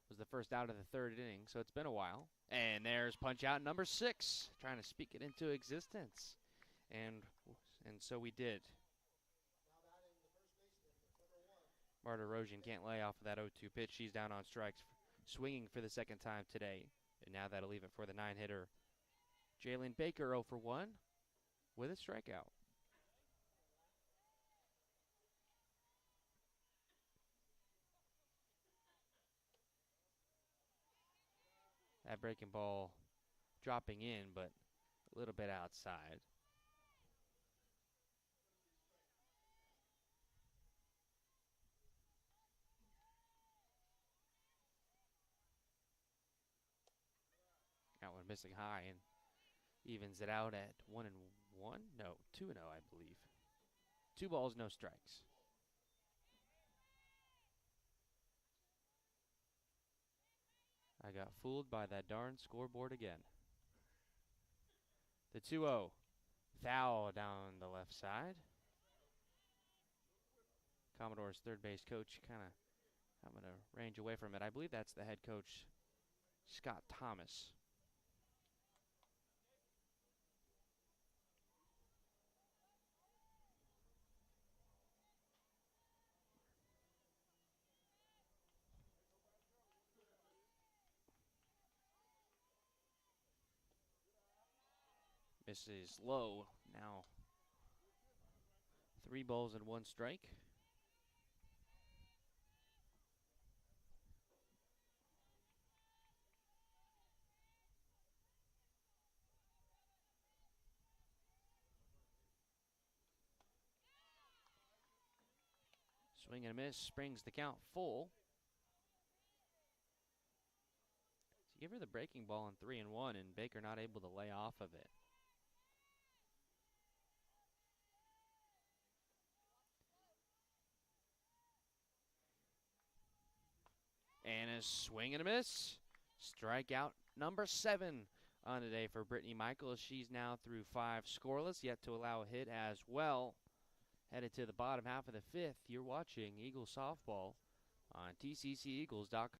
S1: was the first out of the 3rd inning, so it's been a while. And there's punch out number 6, trying to speak it into existence. And so we did. Martirosian can't lay off of that 0-2 pitch. She's down on strikes, swinging for the 2nd time today. And now that'll leave it for the 9-hitter. Jalen Baker, 0 for 1 with a strikeout. That breaking ball dropping in, but a little bit outside. That one missing high and evens it out at 1-1. No, 2-0, I believe. 2 balls, no strikes. I got fooled by that darn scoreboard again. The 2-0. Foul down the left side. Commodore's third base coach kind of I'm going to range away from it. I believe that's the head coach, Scott Thomas. Misses low. Now 3 balls and 1 strike. Swing and a miss, brings the count full. So give her the breaking ball on 3-1, and Baker not able to lay off of it. And a swing and a miss. Strikeout number 7 on today for Brittany Michaels. She's now through 5 scoreless, yet to allow a hit as well. Headed to the bottom half of the 5th. You're watching Eagles softball on TCCEagles.com.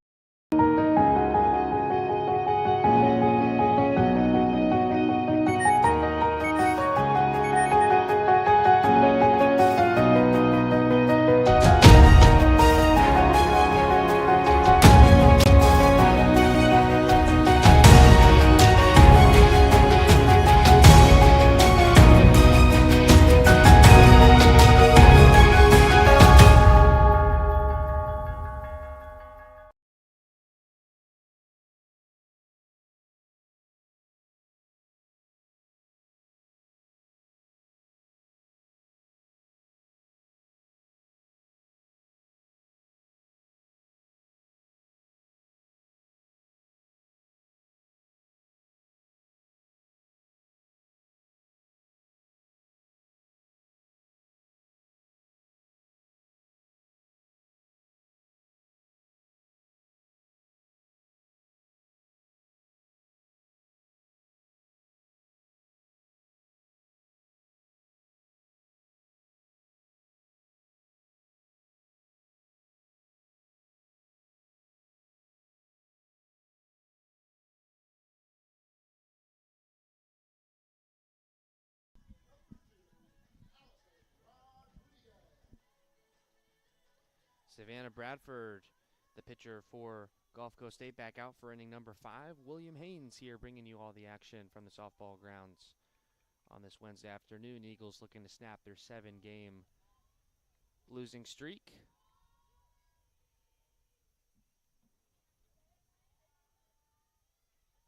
S1: Savannah Bradford, the pitcher for Gulf Coast State, back out for inning number 5. William Haynes here bringing you all the action from the softball grounds on this Wednesday afternoon. Eagles looking to snap their 7-game losing streak.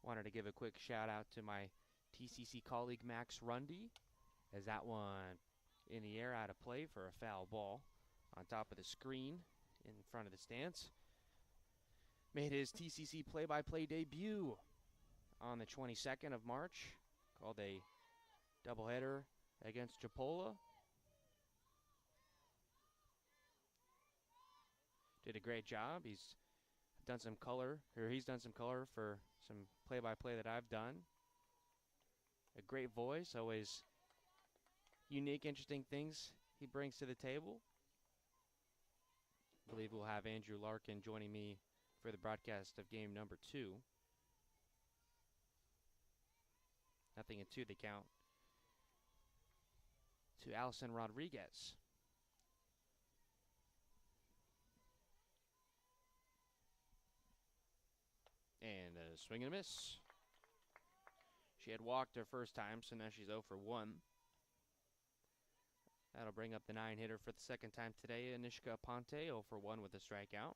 S1: Wanted to give a quick shout out to my TCC colleague Max Rundy, as that one in the air out of play for a foul ball on top of the screen in front of the stands. Made his TCC play-by-play debut on the 22nd of March. Called a doubleheader against Chipola. Did a great job. He's done some color for some play-by-play that I've done. A great voice, always unique, interesting things he brings to the table. I believe we'll have Andrew Larkin joining me for the broadcast of game number 2. 0-2 the count to Allison Rodriguez. And a swing and a miss. She had walked her first time, so now she's 0 for 1. That'll bring up the 9-hitter for the second time today, Anishka Ponte, 0 for 1 with a strikeout.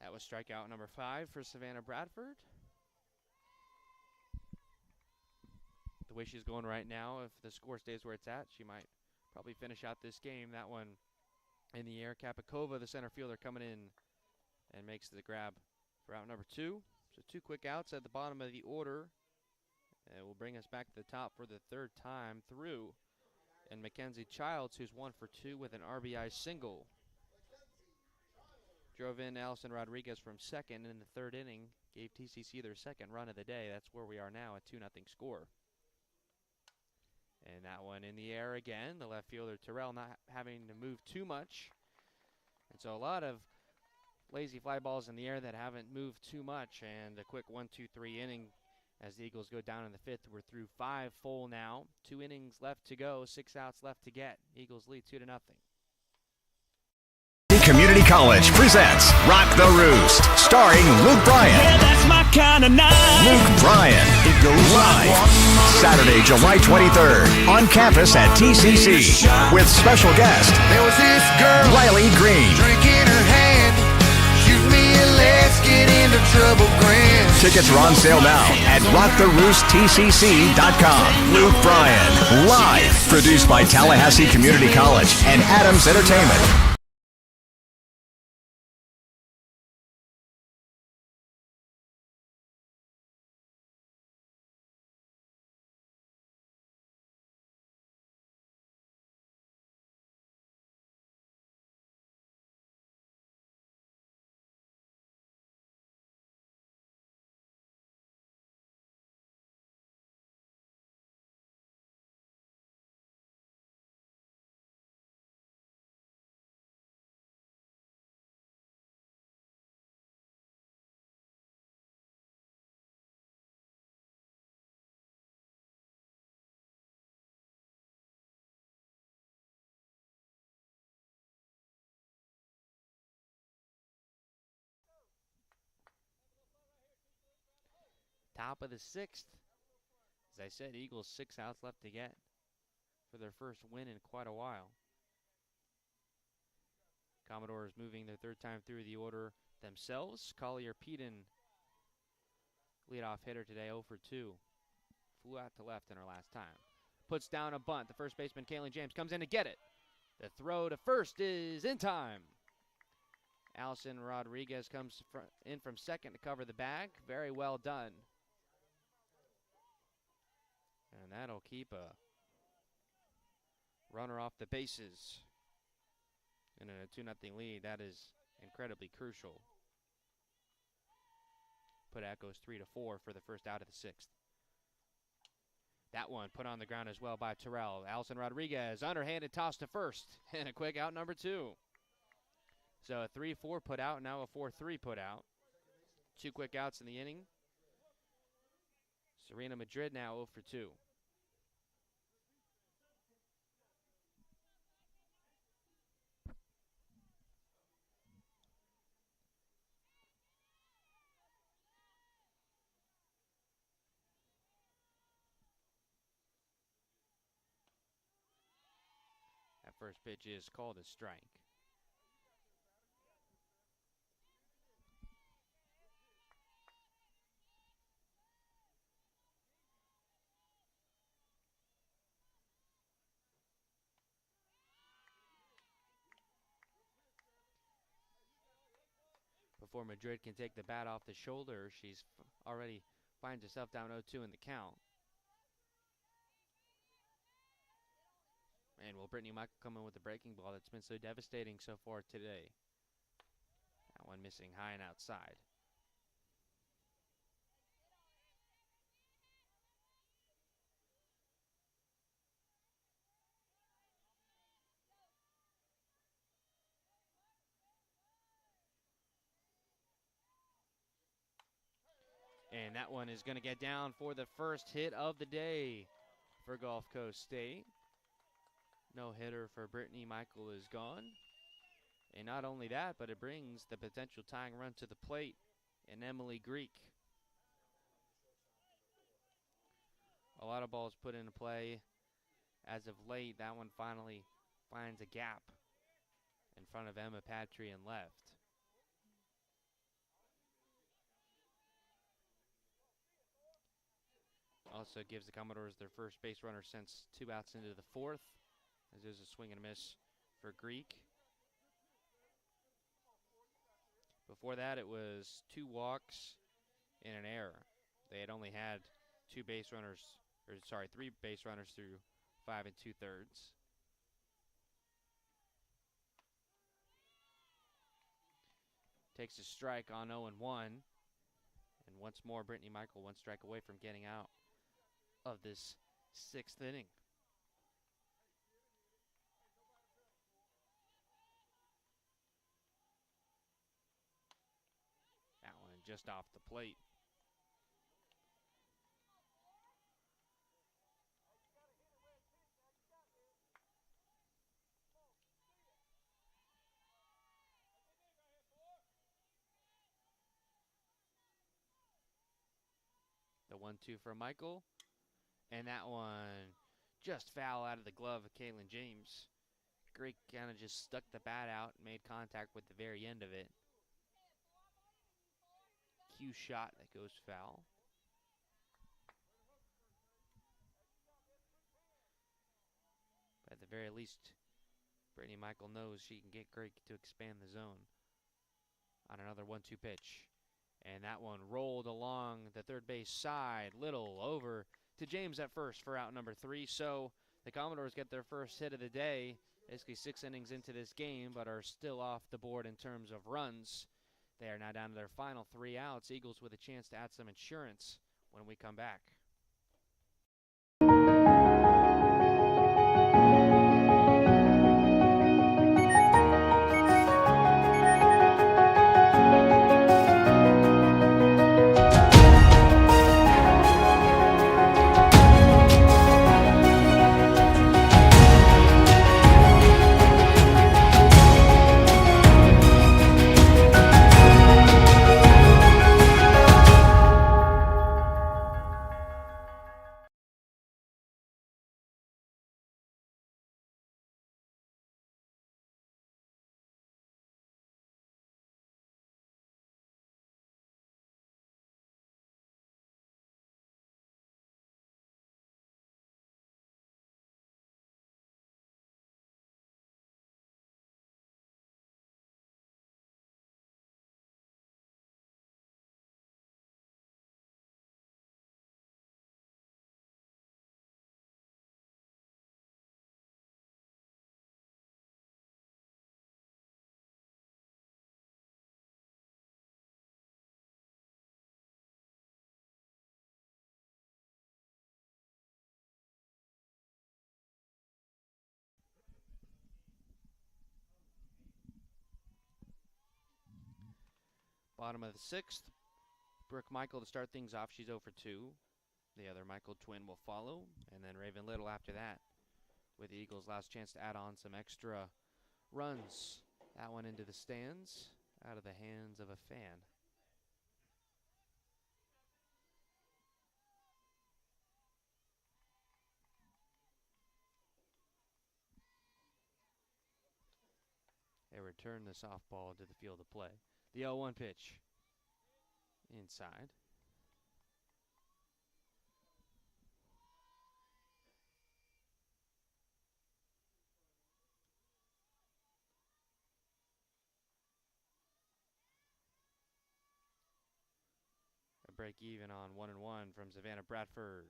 S1: That was strikeout number 5 for Savannah Bradford. The way she's going right now, if the score stays where it's at, she might probably finish out this game. That one in the air. Kapikova, the center fielder, coming in and makes the grab for out number 2. So 2 quick outs at the bottom of the order. And will bring us back to the top for the 3rd time through. And Mackenzie Childs, who's 1 for 2 with an RBI single. Drove in Allison Rodriguez from second in the 3rd inning. Gave TCC their 2nd run of the day. That's where we are now, a 2-0 score. And that one in the air again. The left fielder, Terrell, not having to move too much. And so a lot of lazy fly balls in the air that haven't moved too much. And a quick 1-2-3 inning as the Eagles go down in the fifth. We're through 5 full now. 2 innings left to go. 6 outs left to get. Eagles lead 2-0.
S2: Community College presents Rock the Roost, starring Luke Bryan.
S3: Yeah, that's my kind of night.
S2: Luke Bryan. It goes live Saturday, July 23rd on campus at TCC with special guest
S4: There was this girl,
S2: Riley Green.
S4: drink in her hand. Shoot me a let's get into trouble grin.
S2: Tickets are on sale now at rocktheroosttcc.com. Luke Bryan, live, produced by Tallahassee Community College and Adams Entertainment.
S1: Top of the 6th. As I said, Eagles 6 outs left to get for their first win in quite a while. Commodores moving their 3rd time through the order themselves. Collier Peden, leadoff hitter today, 0 for 2. Flew out to left in our last time. Puts down a bunt. The first baseman, Kalen James, comes in to get it. The throw to first is in time. Allison Rodriguez comes in from second to cover the bag. Very well done. And that'll keep a runner off the bases. And in a 2-0 lead, that is incredibly crucial. Put Echoes 3-4 for the first out of the 6th. That one put on the ground as well by Terrell. Allison Rodriguez, underhanded toss to first. And a quick out number 2. So a 3-4 put out, now a 4-3 put out. 2 quick outs in the inning. Serena Madrid now 0 for 2. That first pitch is called a strike. Before Madrid can take the bat off the shoulder, she's already finds herself down 0-2 in the count. And will Brittany Michael come in with the breaking ball that's been so devastating so far today? That one missing high and outside. And that one is going to get down for the first hit of the day for Gulf Coast State. No hitter for Brittany Michael is gone. And not only that, but it brings the potential tying run to the plate in Emily Greek. A lot of balls put into play as of late. That one finally finds a gap in front of Emma Patry in left. Also gives the Commodores their first base runner since 2 outs into the 4th. As there's a swing and a miss for Greek. Before that, it was 2 walks and an error. They had only had 3 base runners through 5 2/3. Takes a strike on 0-1. And once more, Brittany Michael 1 strike away from getting out of this 6th inning. just off the plate. The 1-2 for Michael. And that one just foul out of the glove of Kalen James. Greek kind of just stuck the bat out and made contact with the very end of it. Cue shot that goes foul. But at the very least, Brittany Michael knows she can get Greek to expand the zone on another 1-2 pitch. And that one rolled along the third base side, Little over to James at first for out number 3. So the Commodores get their first hit of the day, basically 6 innings into this game, but are still off the board in terms of runs. They are now down to their final 3 outs. Eagles with a chance to add some insurance when we come back. Bottom of the 6th, Brooke Michael to start things off. She's 0 for 2. The other Michael twin will follow, and then Raven Little after that, with the Eagles' last chance to add on some extra runs. That one into the stands, out of the hands of a fan. They return the softball to the field of play. The 0-1 pitch. Inside. A break even on 1-1 from Savannah Bradford.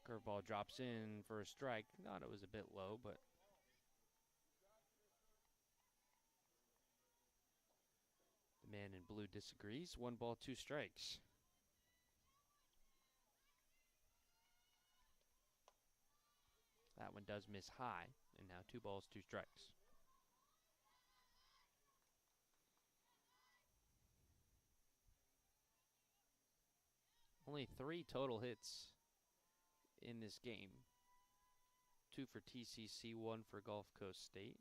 S1: Curveball drops in for a strike. Thought it was a bit low, but the man in blue disagrees. 1 ball, 2 strikes. That one does miss high, and now 2 balls, 2 strikes. Only 3 total hits in this game. 2 for TCC, 1 for Gulf Coast State.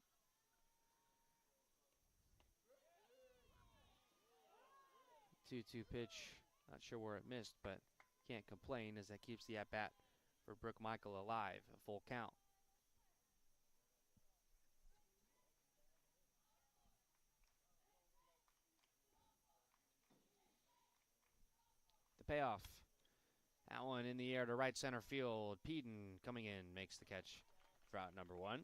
S1: Two-two pitch. Not sure where it missed, but can't complain as that keeps the at-bat for Brooke Michael alive. A full count. The payoff. That one in the air to right center field. Peden coming in makes the catch for out number 1.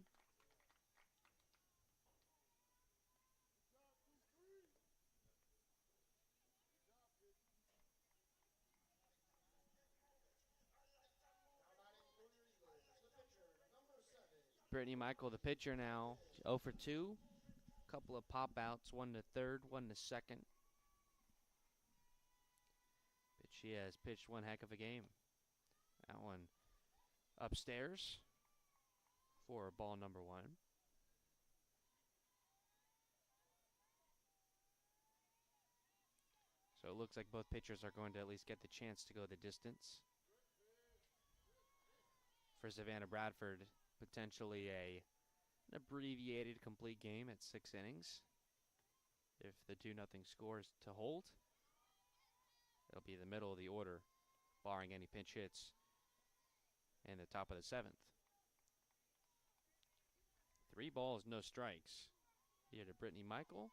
S1: Brittany Michael, the pitcher now, 0 for 2. Couple of pop outs, 1 to third, 1 to second. But she has pitched one heck of a game. That one upstairs for ball number 1. it looks like both pitchers are going to at least get the chance to go the distance. For Savannah Bradford, potentially an abbreviated complete game at 6 innings. If the 2-0 score is to hold, it'll be the middle of the order, barring any pinch hits, and the top of the 7th. 3 balls, no strikes. Here to Brittany Michael.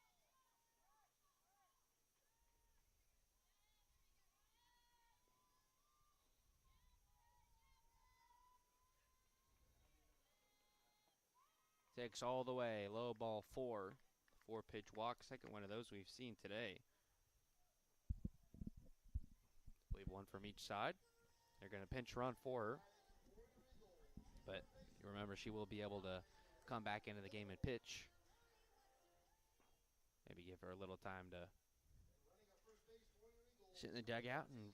S1: Takes all the way, low ball 4. 4-pitch walk, second one of those we've seen today. I believe one from each side. They're going to pinch run for her. But you remember she will be able to come back into the game and pitch. Maybe give her a little time to sit in the dugout and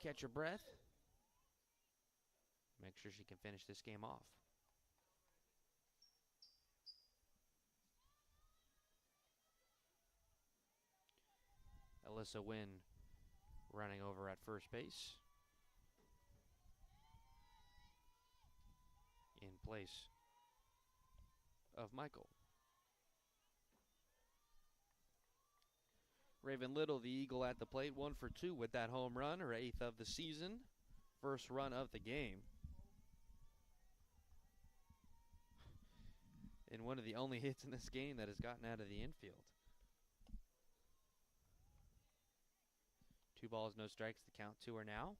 S1: catch her breath. Make sure she can finish this game off. Alyssa Wynn running over at first base in place of Michael. Raven Little, the Eagle at the plate, 1 for 2 with that home run, her 8th of the season, first run of the game. And one of the only hits in this game that has gotten out of the infield. 2 balls, no strikes, the count to her now.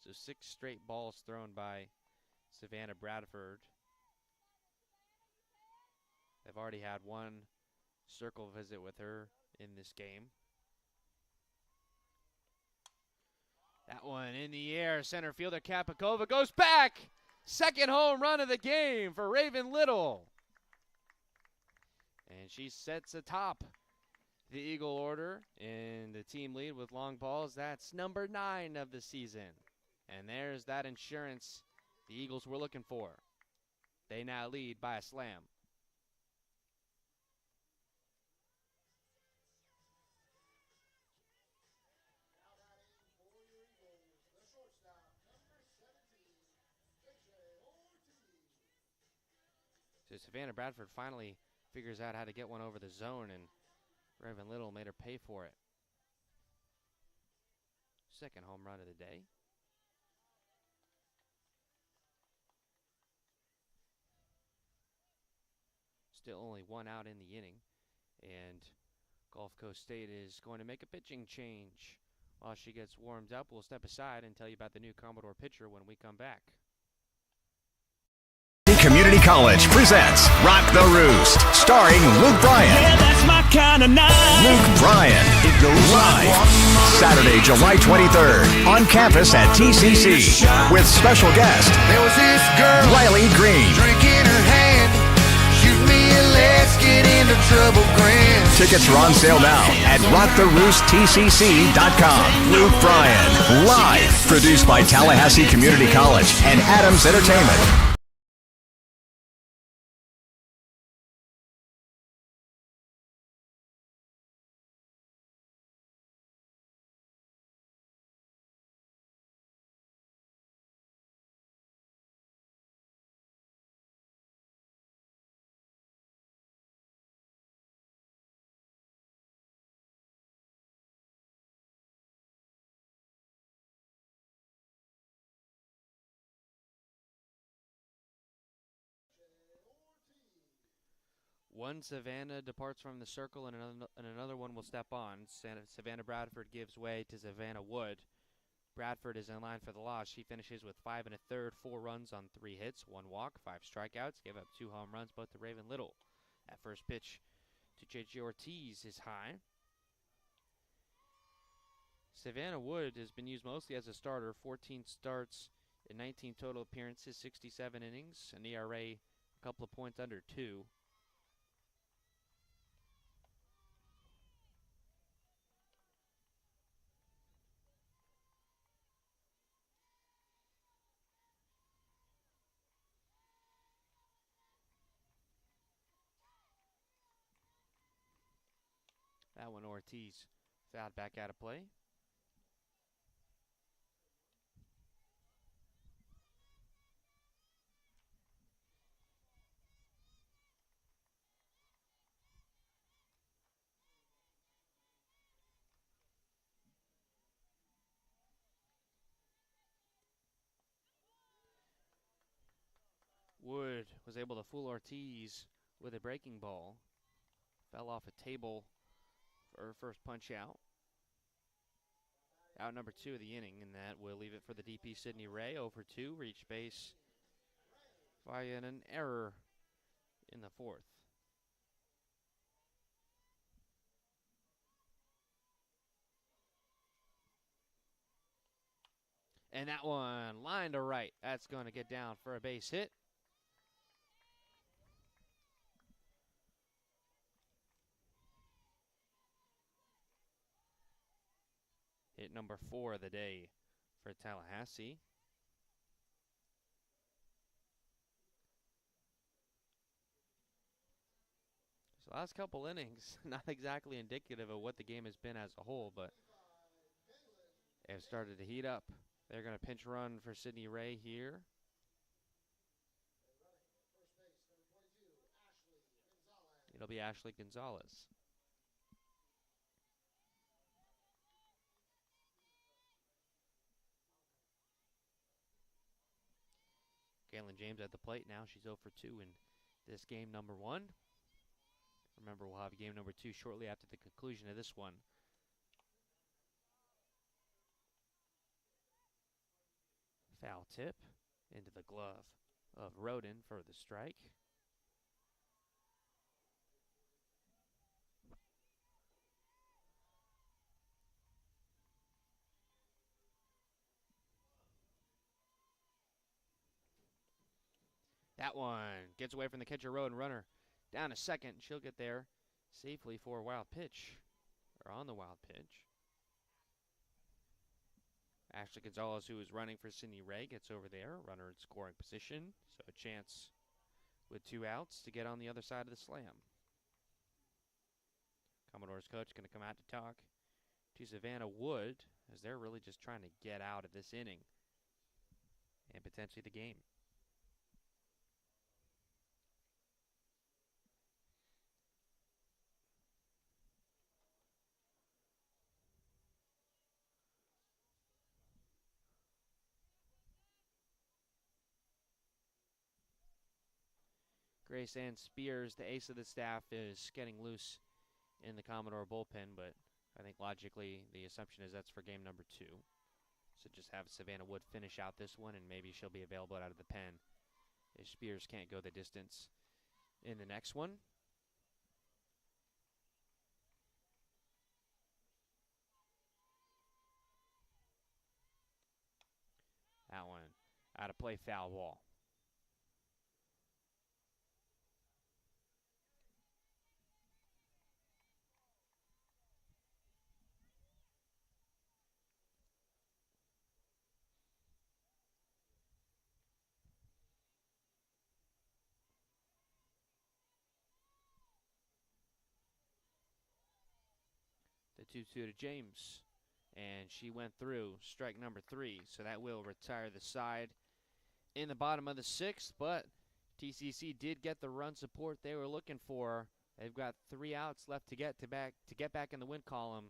S1: So 6 straight balls thrown by Savannah Bradford. They've already had 1 circle visit with her in this game. That one in the air, center fielder Kapikova goes back! Second home run of the game for Raven Little. And she sets atop the Eagle order in the team lead with long balls. That's number 9 of the season. And there's that insurance the Eagles were looking for. They now lead by a slam. So Savannah Bradford finally figures out how to get one over the zone, and Raven Little made her pay for it. Second home run of the day. Still only 1 out in the inning, and Gulf Coast State is going to make a pitching change. While she gets warmed up, we'll step aside and tell you about the new Commodore pitcher when we come back.
S2: Community College presents Rock the Roost, starring Luke Bryan.
S3: Yeah, that's my kind of night.
S2: Luke Bryan. It goes live Saturday, July 23rd on campus at TCC with special guest
S4: There was this girl,
S2: Riley Green.
S4: drink in her hand. Shoot me a let's get into trouble grand.
S2: Tickets are on sale now at rocktheroosttcc.com. Luke Bryan, live, produced by Tallahassee Community College and Adams Entertainment.
S1: One Savannah departs from the circle, and another one will step on. Savannah Bradford gives way to Savannah Wood. Bradford is in line for the loss. She finishes with 5 1/3, 4 runs on 3 hits, 1 walk, 5 strikeouts, gave up 2 home runs, both to Raven Little. That first pitch to J.J. Ortiz is high. Savannah Wood has been used mostly as a starter, 14 starts in 19 total appearances, 67 innings, an ERA a couple of points under 2. That one Ortiz fouled back out of play. Wood was able to fool Ortiz with a breaking ball. Fell off a table for her first punch out. Out number 2 of the inning, and that will leave it for the DP Sydney Ray. 0 for 2, reached base via an error in the 4th. And that one line to right. That's going to get down for a base hit. Hit number 4 of the day for Tallahassee. So last couple innings, not exactly indicative of what the game has been as a whole, but have started to heat up. They're going to pinch run for Sydney Ray here. It'll be Ashley Gonzalez. Galen James at the plate now. She's 0 for 2 in this game number 1. Remember, we'll have game number 2 shortly after the conclusion of this one. Foul tip into the glove of Roden for the strike. That one gets away from the catcher Roden. Runner down to second. She'll get there safely for a wild pitch, or on the wild pitch. Ashley Gonzalez, who is running for Sydney Ray, gets over there. Runner in scoring position, so a chance with 2 outs to get on the other side of the slam. Commodores coach going to come out to talk to Savannah Wood, as they're really just trying to get out of this inning and potentially the game. Grace Ann Spears, the ace of the staff, is getting loose in the Commodore bullpen, but I think logically the assumption is that's for game number 2. So just have Savannah Wood finish out this one, and maybe she'll be available out of the pen if Spears can't go the distance in the next one. That one out of play, foul ball. The 2-2 to James, and she went through strike number 3, so that will retire the side in the bottom of the 6th, but TCC did get the run support they were looking for. They've got 3 outs left to get back in the win column.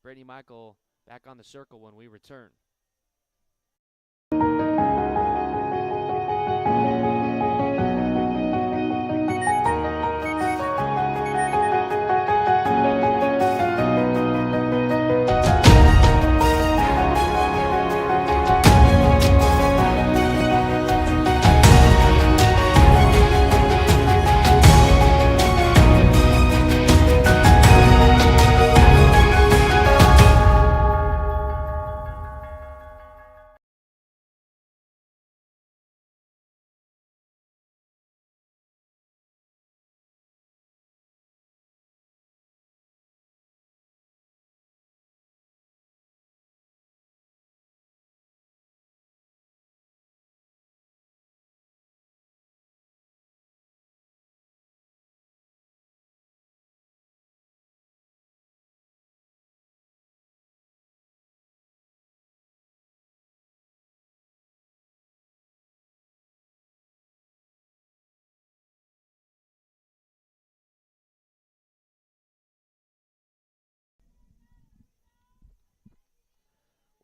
S1: Brittany Michael back on the circle when we return.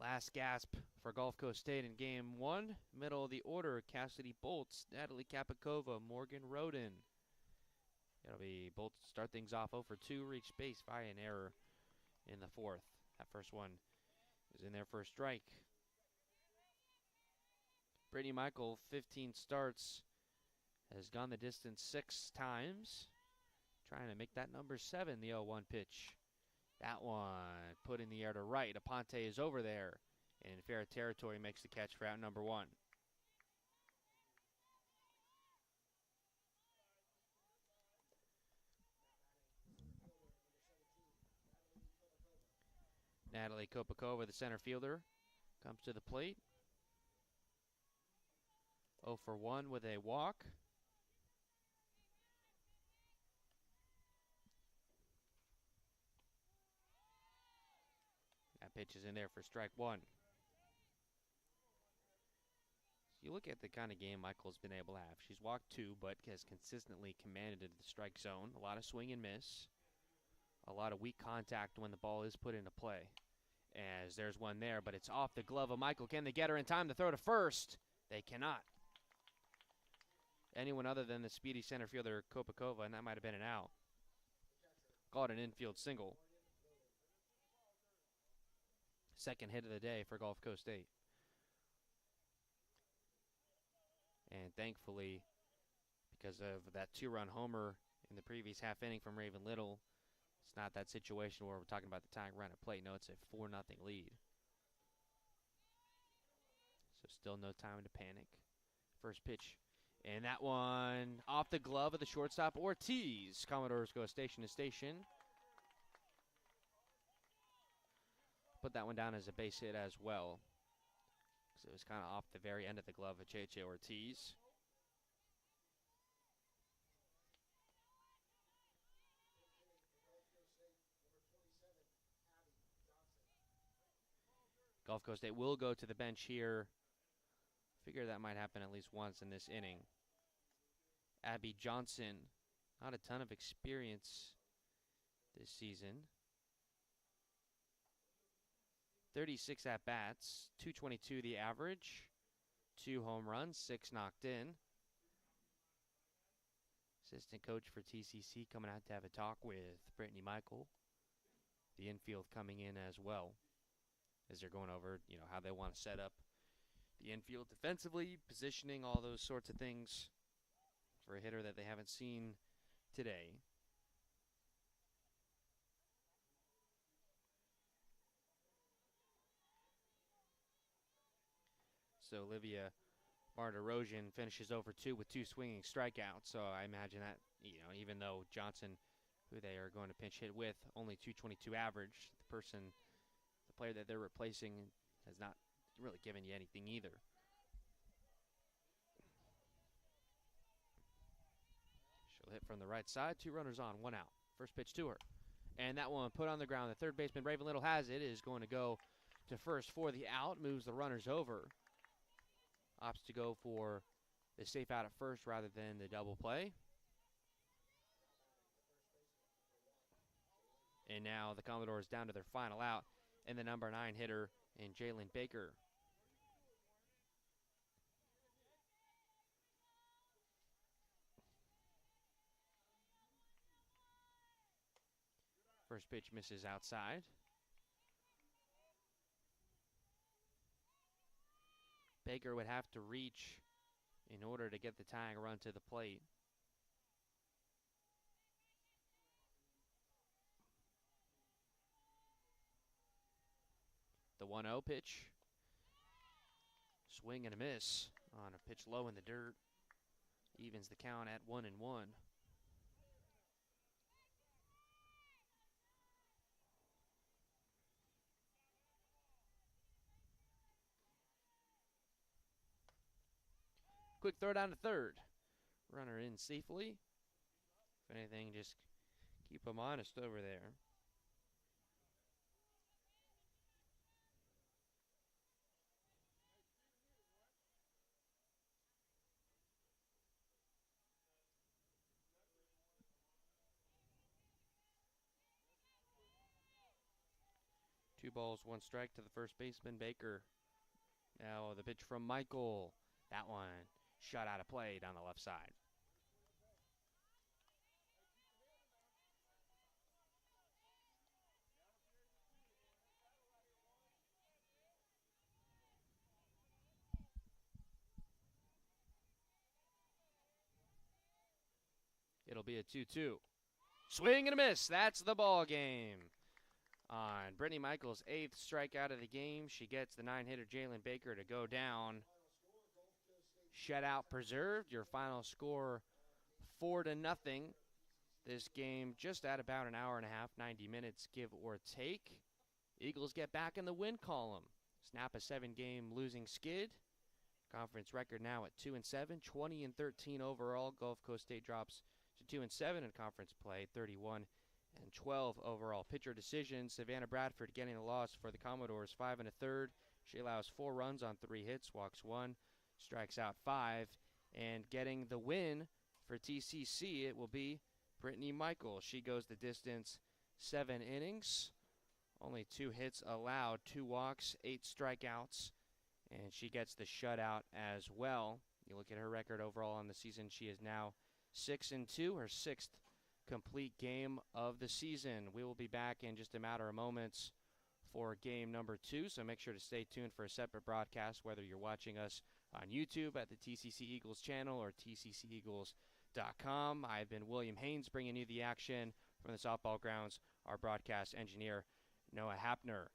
S1: Last gasp for Gulf Coast State in game one. Middle of the order, Cassidy Bolts, Natalie Kapakova, Morgan Roden. It'll be Bolts start things off 0 for 2, reach base via an error in the fourth. That first one is in there for a strike. Brittany Michael, 15 starts, has gone the distance 6 times. Trying to make that number 7, the 0-1 pitch. That one put in the air to right. Aponte is over there. And in fair territory makes the catch for out number 1. Natalie Kopakova, the center fielder, comes to the plate. 0 for 1 with a walk. That pitch is in there for strike 1. So you look at the kind of game Michael's been able to have. She's walked 2, but has consistently commanded the strike zone. A lot of swing and miss. A lot of weak contact when the ball is put into play. As there's one there, but it's off the glove of Michael. Can they get her in time to throw to first? They cannot. Anyone other than the speedy center fielder Kopakova, and that might have been an out. Call it an infield single. Second hit of the day for Gulf Coast State. And thankfully, because of that 2-run homer in the previous half inning from Raven Little, it's not that situation where we're talking about the tying run at plate. No, it's a 4-0 lead. So still no time to panic. First pitch. And that one off the glove of the shortstop, Ortiz. Commodores go station to station. Put that one down as a base hit as well. So it was kind of off the very end of the glove of J.J. Ortiz. Gulf Coast State will go to the bench here. Figure that might happen at least once in this inning. Abby Johnson, not a ton of experience this season. 36 at-bats, 222 the average, 2 home runs, 6 knocked in. Assistant coach for TCC coming out to have a talk with Brittany Michael. The infield coming in as well, as they're going over, how they want to set up the infield defensively, positioning, all those sorts of things for a hitter that they haven't seen today. So Olivia Martirosian finishes over 2 with 2 swinging strikeouts. So I imagine that, even though Johnson, who they are going to pinch hit with, only 222 average, the player that they're replacing has not really given you anything either. She'll hit from the right side. 2 runners on, 1 out. First pitch to her. And that one put on the ground. The third baseman, Raven Little, has it. Is going to go to first for the out. Moves the runners over. Opts to go for the safe out at first rather than the double play. And now the Commodores down to their final out. And the number 9 hitter in Jalen Baker. First pitch misses outside. Baker would have to reach in order to get the tying run to the plate. The 1-0 pitch. Swing and a miss on a pitch low in the dirt. Evens the count at 1-1. Quick throw down to third. Runner in safely. If anything, just keep them honest over there. 2 balls, 1 strike to the first baseman, Baker. Now the pitch from Michael. That one shot out of play down the left side. It'll be a 2-2. Swing and a miss. That's the ball game. On Brittany Michaels' 8th strikeout of the game, she gets the 9-hitter Jalen Baker to go down. Shutout preserved. Your final score 4-0. This game just at about an hour and a half, 90 minutes, give or take. Eagles get back in the win column. Snap a 7-game losing skid. Conference record now at 2-7, 20-13 overall. Gulf Coast State drops to 2-7 in conference play, 31-12 overall. Pitcher decision, Savannah Bradford getting the loss for the Commodores, 5 1/3. She allows 4 runs on 3 hits, walks 1, strikes out 5, and getting the win for TCC, it will be Brittany Michael. She goes the distance, 7 innings, only 2 hits allowed, 2 walks, 8 strikeouts, and she gets the shutout as well. You look at her record overall on the season, she is now 6-2, her 6th complete game of the season. We will be back in just a matter of moments for game number 2, so make sure to stay tuned for a separate broadcast, whether you're watching us on YouTube at the TCC Eagles channel or tcceagles.com. I've been William Haynes bringing you the action from the softball grounds, our broadcast engineer, Noah Hapner.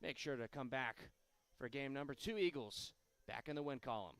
S1: Make sure to come back for game number 2, Eagles back in the win column.